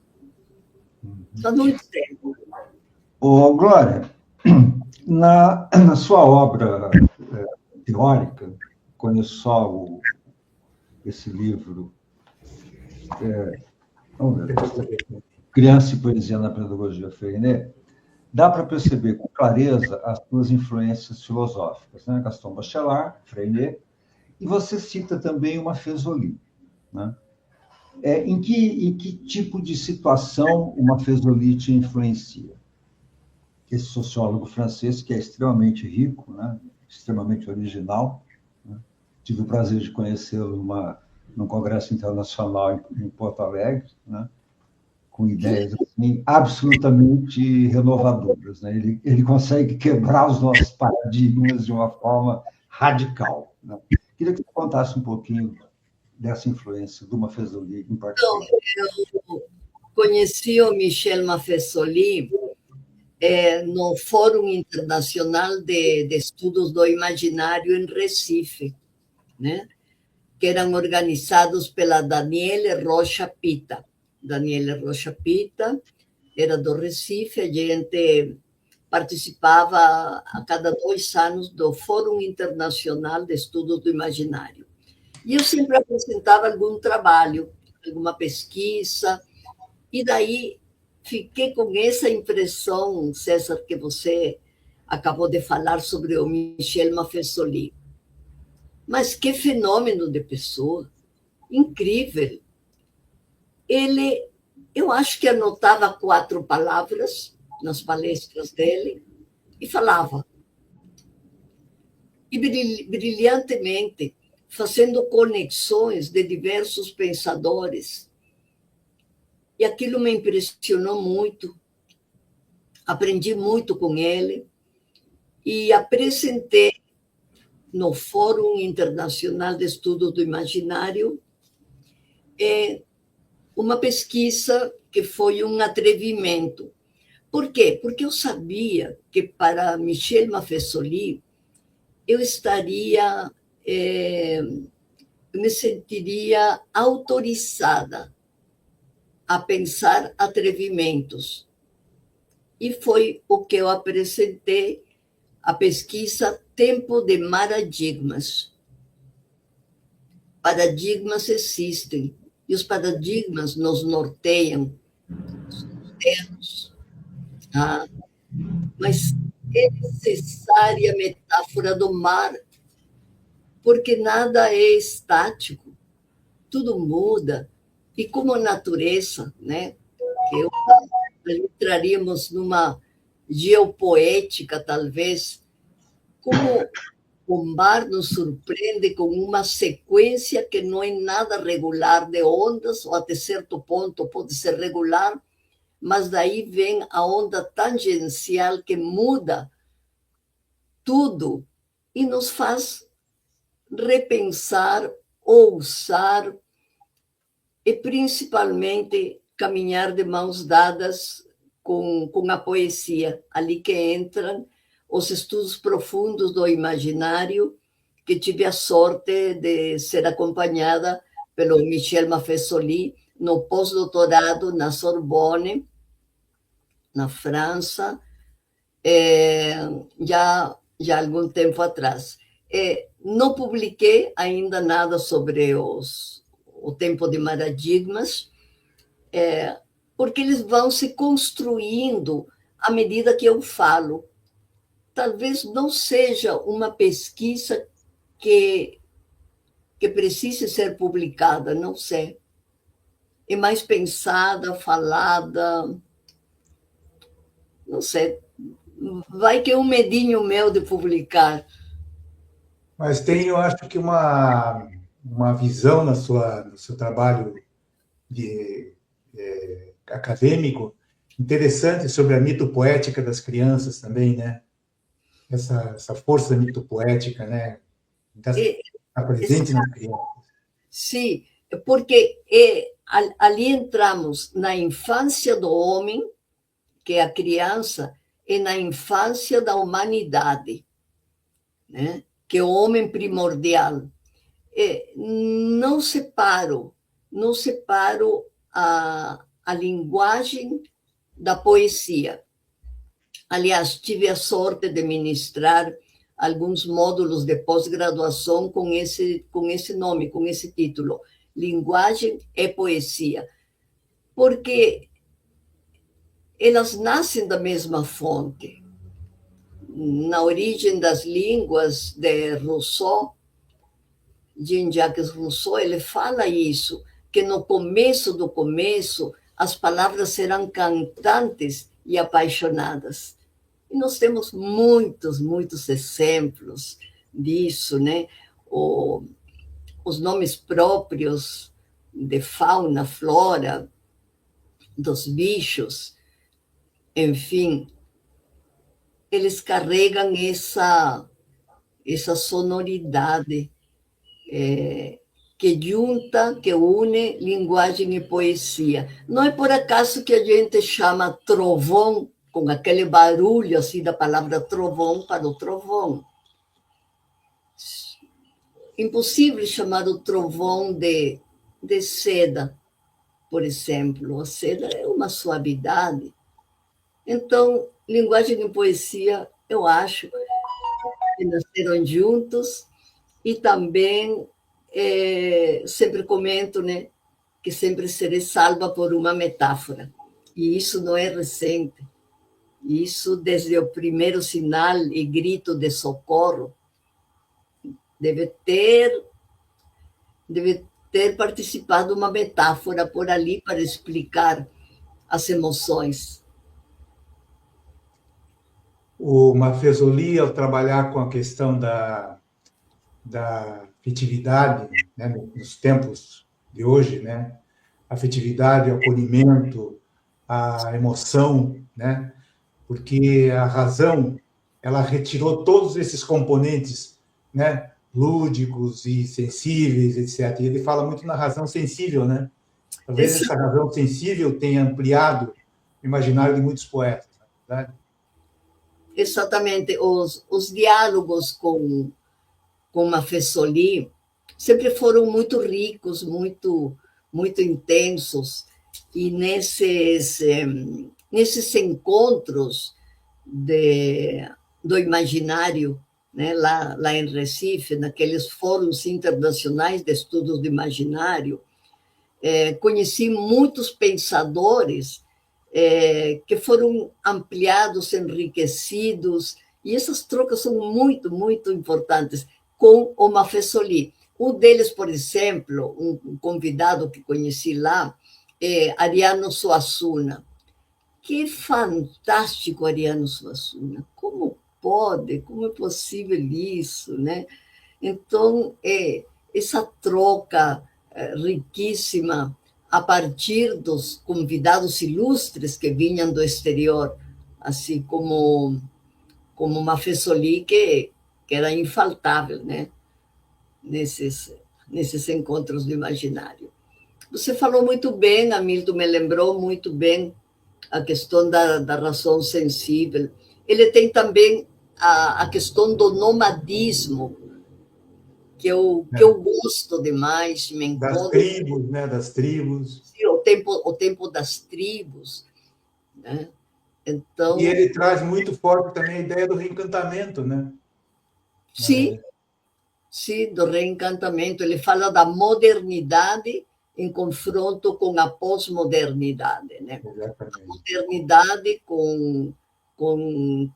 Faz muito tempo. Ô, Glória, na sua obra teórica, conheço só esse livro, vamos ver, Criança e Poesia na Pedagogia Freinet, dá para perceber com clareza as suas influências filosóficas, né? Gaston Bachelard, Freinet, e você cita também uma Fezoli, né? Em que tipo de situação uma Fezoli te influencia? Esse sociólogo francês, que é extremamente rico, né? Extremamente original, né? Tive o prazer de conhecê-lo num congresso internacional em Porto Alegre, né? Com ideias assim, absolutamente renovadoras, né? Ele consegue quebrar os nossos paradigmas de uma forma radical, né? Queria que você contasse um pouquinho dessa influência do Mafezoli em particular. Então, eu conheci o Michel Mafezoli no Fórum Internacional de Estudos do Imaginário em Recife, né? Que eram organizados pela Daniele Rocha Pita. Daniele Rocha Pita era do Recife, a gente participava a cada 2 anos do Fórum Internacional de Estudos do Imaginário. E eu sempre apresentava algum trabalho, alguma pesquisa, e daí fiquei com essa impressão, César, que você acabou de falar sobre o Michel Maffesoli. Mas que fenômeno de pessoa! Incrível! Eu acho que anotava 4 palavras nas palestras dele e falava. E brilhantemente, fazendo conexões de diversos pensadores. E aquilo me impressionou muito. Aprendi muito com ele e apresentei no Fórum Internacional de Estudos do Imaginário uma pesquisa que foi um atrevimento. Por quê? Porque eu sabia que para Michel Maffesoli eu me sentiria autorizada a pensar atrevimentos. E foi o que eu apresentei, a pesquisa Tempo de Paradigmas. Paradigmas existem, e os paradigmas nos norteiam, tá? Mas é necessária a metáfora do mar, porque nada é estático, tudo muda, e como a natureza, né? Entraríamos numa geopoética, talvez, como o mar nos surpreende com uma sequência que não é nada regular de ondas, ou até certo ponto pode ser regular, mas daí vem a onda tangencial que muda tudo e nos faz repensar, ousar e principalmente caminhar de mãos dadas com a poesia, ali que entram os estudos profundos do imaginário, que tive a sorte de ser acompanhada pelo Michel Maffesoli no pós-doutorado na Sorbonne, na França, já há algum tempo atrás. Não publiquei ainda nada sobre o tempo de paradigmas, porque eles vão se construindo à medida que eu falo. Talvez não seja uma pesquisa que precise ser publicada, não sei. É mais pensada, falada, não sei. Vai que é um medinho meu de publicar. Mas tem, eu acho que uma visão no seu trabalho acadêmico interessante sobre a mitopoética das crianças também, né? Essa força mitopoética, né? Está presente nas crianças. Sim, porque ali entramos na infância do homem, que é a criança, e na infância da humanidade, né? Que é o homem primordial. Não separo a linguagem da poesia. Aliás, tive a sorte de ministrar alguns módulos de pós-graduação com esse nome, com esse título, Linguagem e Poesia, porque elas nascem da mesma fonte. Na origem das línguas de Rousseau, Jean-Jacques Rousseau, ele fala isso, que no começo do começo as palavras serão cantantes e apaixonadas. E nós temos muitos exemplos disso, né? Os nomes próprios de fauna, flora, dos bichos, enfim, eles carregam essa sonoridade que junta, que une linguagem e poesia. Não é por acaso que a gente chama trovão, com aquele barulho assim da palavra trovão, para o trovão. Impossível chamar o trovão de seda, por exemplo. A seda é uma suavidade. Então, linguagem e poesia, eu acho que nasceram juntos, e também sempre comento, né, que sempre serei salva por uma metáfora. E isso não é recente. Isso desde o primeiro sinal e grito de socorro deve ter participado uma metáfora por ali para explicar as emoções. O Maffesoli, ao trabalhar com a questão da afetividade, né, nos tempos de hoje, né, afetividade, o acolhimento, a emoção, né, porque a razão, ela retirou todos esses componentes, né, lúdicos e sensíveis, etc. E ele fala muito na razão sensível, né? Talvez essa razão sensível tenha ampliado o imaginário de muitos poetas, né? Exatamente. Os diálogos com Maffesoli sempre foram muito ricos, muito intensos, e nesses encontros do imaginário, né, lá em Recife, naqueles fóruns internacionais de estudos do imaginário, conheci muitos pensadores que foram ampliados, enriquecidos, e essas trocas são muito importantes com o Maffesoli. Um deles, por exemplo, um convidado que conheci lá, é Ariano Suassuna. Que fantástico, Ariano Suassuna! Como é possível isso, né? Então, essa troca riquíssima a partir dos convidados ilustres que vinham do exterior, assim como Maffesoli, que era infaltável, né? nesses encontros do imaginário. Você falou muito bem, Hamilton, me lembrou muito bem a questão da razão sensível. Ele tem também a questão do nomadismo, que eu gosto demais, me encontro. Das tribos, né? Das tribos. Sim, o tempo das tribos, né? Então, e ele traz muito forte também a ideia do reencantamento, né? Sim, sim, do reencantamento. Ele fala da modernidade em confronto com a pós-modernidade, né? Exatamente. A modernidade com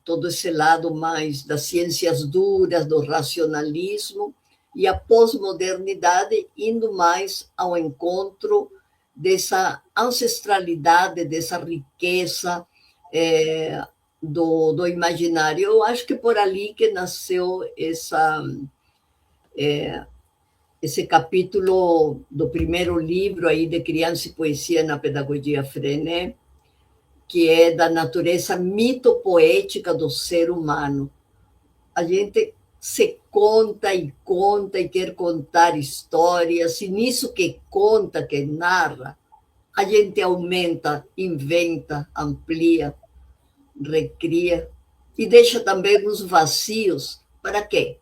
todo esse lado mais das ciências duras, do racionalismo, e a pós-modernidade indo mais ao encontro dessa ancestralidade, dessa riqueza do imaginário. Eu acho que por ali que nasceu esse capítulo do primeiro livro aí de Criança e Poesia na Pedagogia Freinet, que é da natureza mitopoética do ser humano. A gente se conta e quer contar histórias, e nisso que conta, que narra, a gente aumenta, inventa, amplia, recria, e deixa também os vazios. Para quê?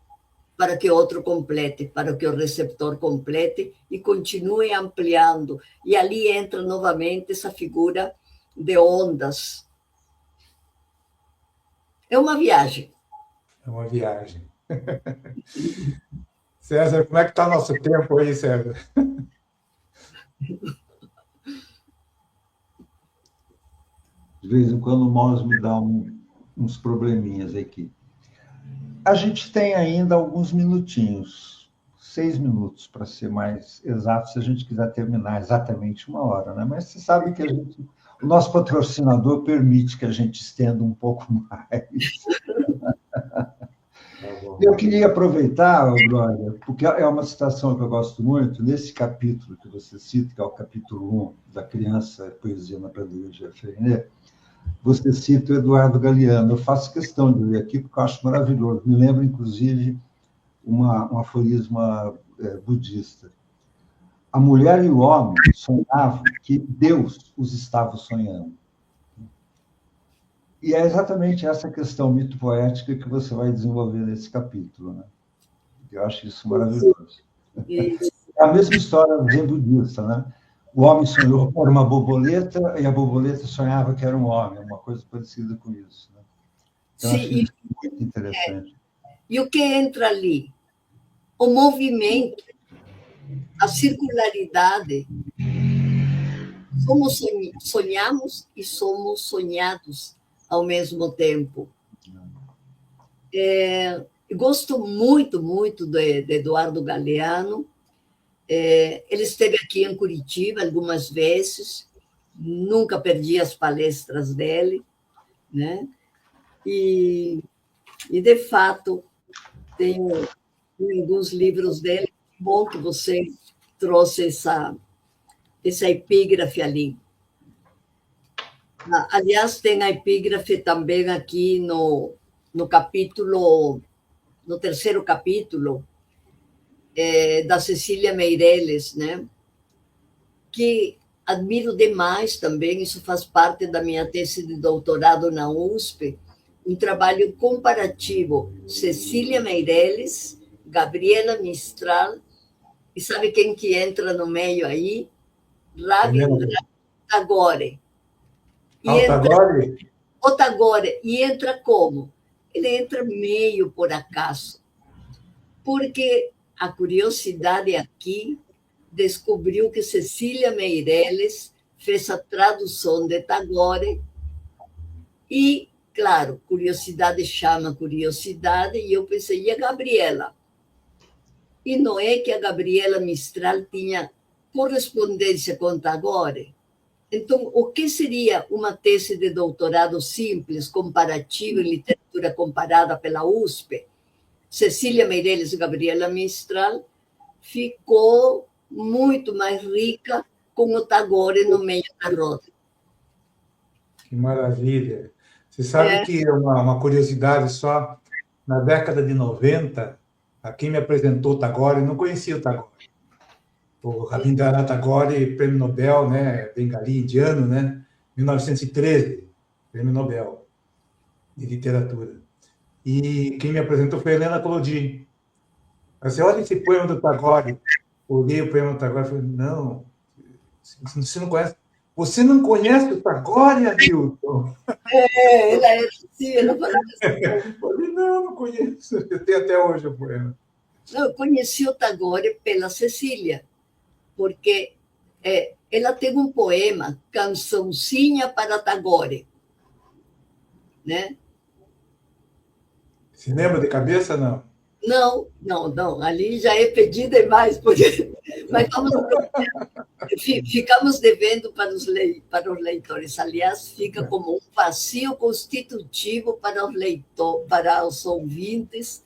Para que outro complete, para que o receptor complete e continue ampliando. E ali entra novamente essa figura de ondas. É uma viagem. É uma viagem. César, como é que está nosso tempo aí, César? De vez em quando o mouse me dá uns probleminhas aqui. A gente tem ainda alguns minutinhos, 6 minutos, para ser mais exato, se a gente quiser terminar exatamente 1 hora, né? Mas você sabe que o nosso patrocinador permite que a gente estenda um pouco mais. Eu queria aproveitar, Glória, porque é uma citação que eu gosto muito, nesse capítulo que você cita, que é o capítulo 1 da Criança, Poesia na Pedagogia Freinet, você cita o Eduardo Galeano. Eu faço questão de ler aqui, porque eu acho maravilhoso. Me lembra, inclusive, um aforisma budista. A mulher e o homem sonhavam que Deus os estava sonhando. E é exatamente essa questão mito-poética que você vai desenvolver nesse capítulo, né? Eu acho isso maravilhoso. Isso. É a mesma história do Zen budista, né? O homem sonhou que era uma borboleta e a borboleta sonhava que era um homem, uma coisa parecida com isso, né? Então, Sim, acho isso muito interessante. E o que entra ali? O movimento, a circularidade. Sonhamos e somos sonhados. ao mesmo tempo. Gosto muito, muito de Eduardo Galeano. Ele esteve aqui em Curitiba algumas vezes, nunca perdi as palestras dele, né? E de fato, tenho alguns livros dele. Bom que você trouxe essa epígrafe ali. Aliás, tem a epígrafe também aqui no capítulo, no terceiro capítulo, da Cecília Meirelles, né? Que admiro demais também, isso faz parte da minha tese de doutorado na USP, um trabalho comparativo, Cecília Meirelles, Gabriela Mistral, e sabe quem que entra no meio aí? Rabindranath Tagore. O Tagore. E entra como? Ele entra meio por acaso, porque a curiosidade aqui descobriu que Cecília Meirelles fez a tradução de Tagore e, claro, curiosidade chama curiosidade, e eu pensei, e a Gabriela? E não é que a Gabriela Mistral tinha correspondência com Tagore? Então, o que seria uma tese de doutorado simples, comparativa em literatura comparada pela USP? Cecília Meirelles e Gabriela Mistral ficou muito mais rica com o Tagore no meio da roda. Que maravilha! Você sabe que uma curiosidade só, na década de 90, a quem me apresentou o Tagore, eu não conhecia o Tagore. O Rabindranath Tagore, prêmio Nobel, né, bengali, indiano, né, 1913, prêmio Nobel de literatura. E quem me apresentou foi Helena Collodi. Você olha esse poema do Tagore, olhei o poema do Tagore e falei, não, você não conhece. Você não conhece o Tagore, Hamilton? Ela era assim, ela falava assim. Eu falei, não conheço. Eu tenho até hoje o poema. Eu conheci o Tagore pela Cecília, porque ela tem um poema, Cançãozinha para Tagore, né? Se lembra de cabeça, não? Não, ali já é pedir demais, porque mas ficamos devendo para os leitores. Aliás, fica como um vazio constitutivo para os leitores, para os ouvintes,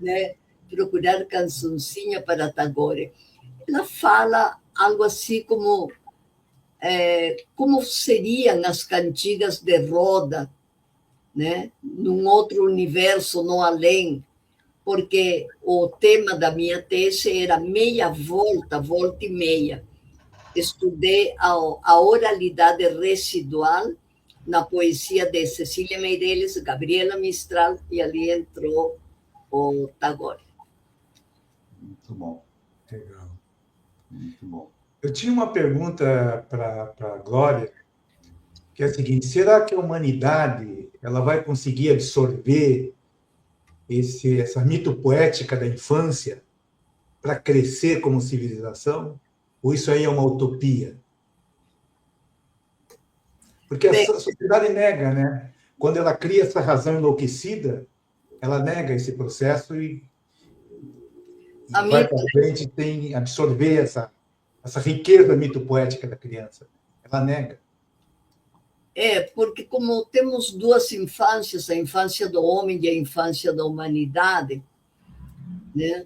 né? Procurar Cançãozinha para Tagore. Ela fala algo assim como seriam as cantigas de roda, né? Num outro universo, no além, porque o tema da minha tese era meia volta, volta e meia. Estudei a oralidade residual na poesia de Cecília Meirelles, Gabriela Mistral, e ali entrou o Tagore. Muito bom. Legal. Muito bom. Eu tinha uma pergunta para a Glória, que é a seguinte: será que a humanidade ela vai conseguir absorver essa mito poética da infância para crescer como civilização? Ou isso aí é uma utopia? Porque a sociedade nega, né? Quando ela cria essa razão enlouquecida, ela nega esse processo e vai para frente sem absorver essa riqueza mito-poética da criança. Ela nega. Porque como temos duas infâncias, a infância do homem e a infância da humanidade, né?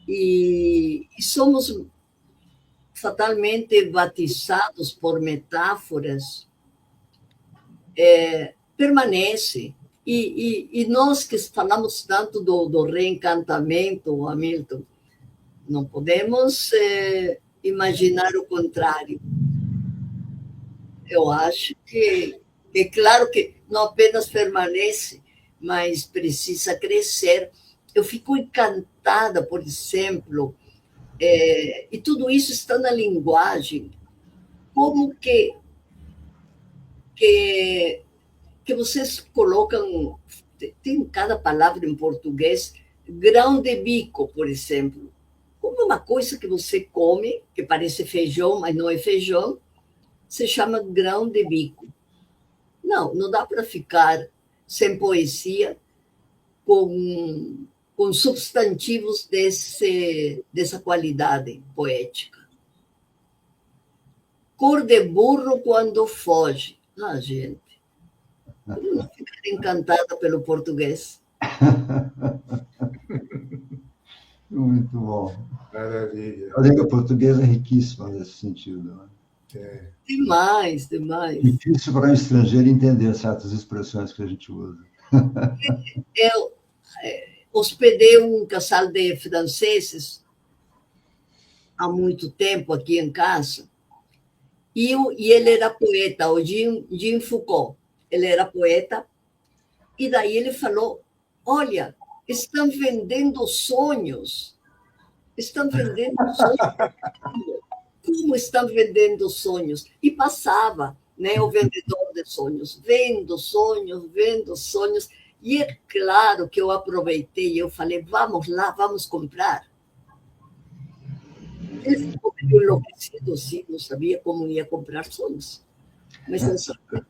E somos fatalmente batizados por metáforas, permanece. E nós que falamos tanto do reencantamento, Hamilton, não podemos imaginar o contrário. Eu acho que é claro que não apenas permanece, mas precisa crescer. Eu fico encantada, por exemplo, e tudo isso está na linguagem, como que vocês colocam, tem cada palavra em português, grão de bico, por exemplo, como uma coisa que você come, que parece feijão, mas não é feijão, se chama grão de bico. Não dá para ficar sem poesia com substantivos dessa qualidade poética. Cor de burro quando foge. Ah, gente, eu não ficar encantada pelo português. Muito bom. Maravilha. A língua portuguesa é riquíssima nesse sentido. Né? Demais, demais. Difícil para um estrangeiro entender certas expressões que a gente usa. Eu hospedei um casal de franceses há muito tempo aqui em casa, e ele era poeta, o Jean Foucault. Ele era poeta, e daí ele falou: olha, estão vendendo sonhos. Estão vendendo sonhos. Como estão vendendo sonhos? E passava, né, o vendedor de sonhos, vendo sonhos. E é claro que eu aproveitei, eu falei, vamos lá, vamos comprar. Ele ficou meio enlouquecido, sim, não sabia como ia comprar sonhos. Mas eu sabia.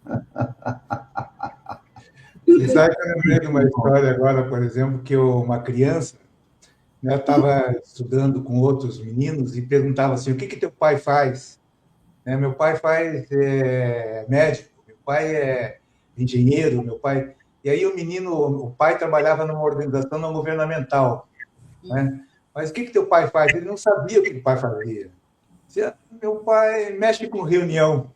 Você sabe que eu lembrei de uma história agora, por exemplo, que uma criança estava estudando com outros meninos e perguntava assim, o que teu pai faz? Meu pai faz médico, meu pai é engenheiro, meu pai... E aí o pai trabalhava numa organização não governamental. Né? Mas o que teu pai faz? Ele não sabia o que o pai fazia. Dizia, meu pai mexe com reunião.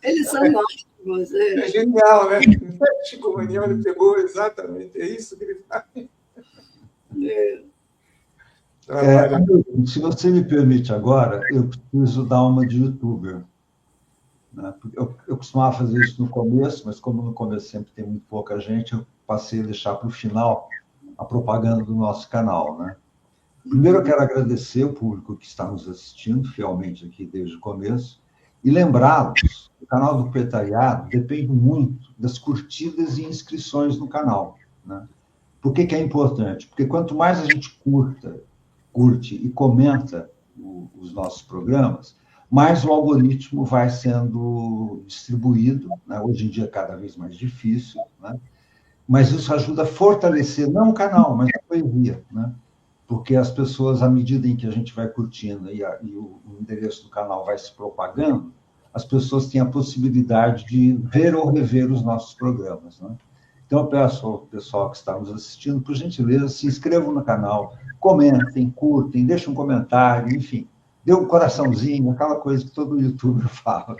Eles são ótimos. É genial, né? Mexe com reunião, ele pegou exatamente, é isso que ele faz. Se você me permite agora, eu preciso dar uma de youtuber. Né? Eu costumava fazer isso no começo, mas como no começo sempre tem muito pouca gente, eu passei a deixar para o final a propaganda do nosso canal. Né? Primeiro, eu quero agradecer o público que está nos assistindo fielmente aqui desde o começo e lembrá-los que o canal do Poetariado depende muito das curtidas e inscrições no canal. Né? Por que é importante? Porque quanto mais a gente curte e comenta os nossos programas, mais o algoritmo vai sendo distribuído, né? Hoje em dia é cada vez mais difícil, né? Mas isso ajuda a fortalecer, não o canal, mas a poesia, né? Porque as pessoas, à medida em que a gente vai curtindo e o endereço do canal vai se propagando, as pessoas têm a possibilidade de ver ou rever os nossos programas, né? Então, eu peço ao pessoal que está nos assistindo, por gentileza, se inscrevam no canal, comentem, curtem, deixem um comentário, enfim, dê um coraçãozinho, aquela coisa que todo youtuber fala.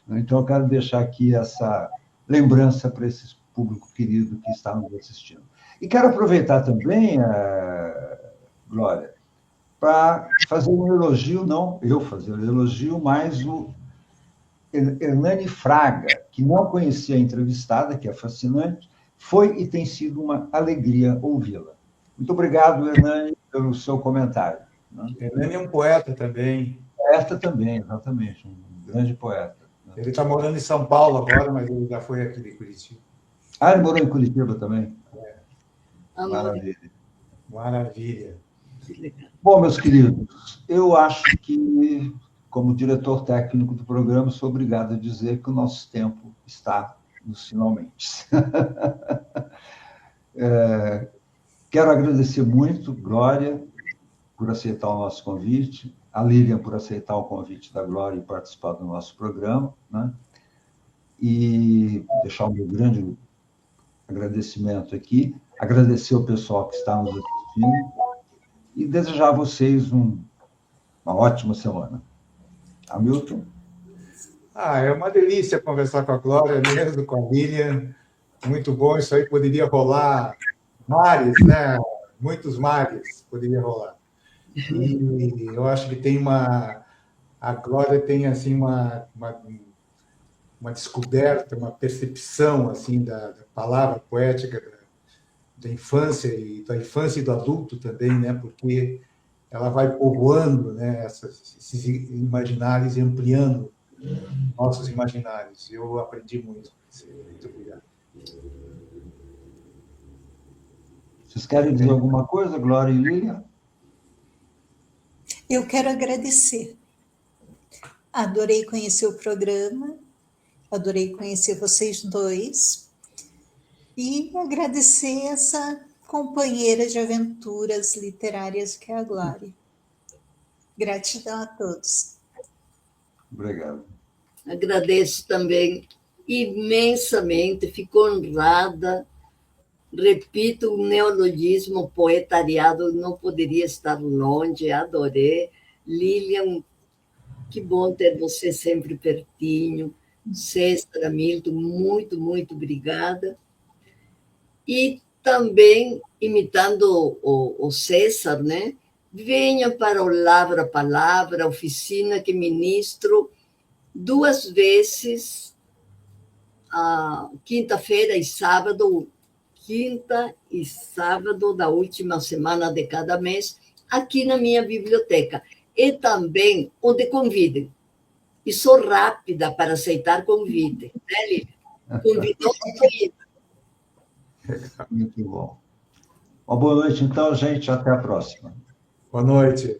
Então, eu quero deixar aqui essa lembrança para esse público querido que está nos assistindo. E quero aproveitar também, Glória, para fazer um elogio, não eu fazer um elogio, mas o Hernani Fraga, que não conhecia a entrevistada, que é fascinante, foi e tem sido uma alegria ouvi-la. Muito obrigado, Hernani, pelo seu comentário. Né? Hernani é um poeta também. Poeta também, exatamente, um grande poeta. Né? Ele está morando em São Paulo agora, mas ele já foi aqui de Curitiba. Ah, ele morou em Curitiba também? Maravilha. Maravilha. Bom, meus queridos, eu acho que, como diretor técnico do programa, sou obrigado a dizer que o nosso tempo está nos finalmente. Quero agradecer muito, Glória, por aceitar o nosso convite, a Lilian por aceitar o convite da Glória e participar do nosso programa, né? E deixar o meu grande agradecimento aqui, agradecer o pessoal que está nos assistindo e desejar a vocês uma ótima semana. Hamilton? É uma delícia conversar com a Glória, mesmo com a Lilian. Muito bom, isso aí poderia rolar mares, né? Muitos mares poderia rolar. E eu acho que tem a Glória tem assim uma descoberta, uma percepção assim da palavra poética da infância e do adulto também, né? Porque ela vai povoando, né, esses imaginários e ampliando nossos imaginários. Eu aprendi muito. Muito obrigado. Vocês querem dizer alguma coisa, Glória e Lilian? Eu quero agradecer Adorei conhecer o programa, adorei conhecer vocês dois e agradecer essa companheira de aventuras literárias que é a Glória. Gratidão a todos. Obrigado. Agradeço também imensamente, fico honrada. Repito, o neologismo poetariado não poderia estar longe, adorei. Lilian, que bom ter você sempre pertinho. César, Hamilton, muito, muito obrigada. E também, imitando o César, né? Venha para o Lavra Palavra, oficina que ministro 2 vezes, quinta-feira e sábado, quinta e sábado da última semana de cada mês, aqui na minha biblioteca. E também onde convidem. E sou rápida para aceitar convite. Né, Lívia? Convidou, estou indo. Muito bom. Uma boa noite, então, gente. Até a próxima. Boa noite.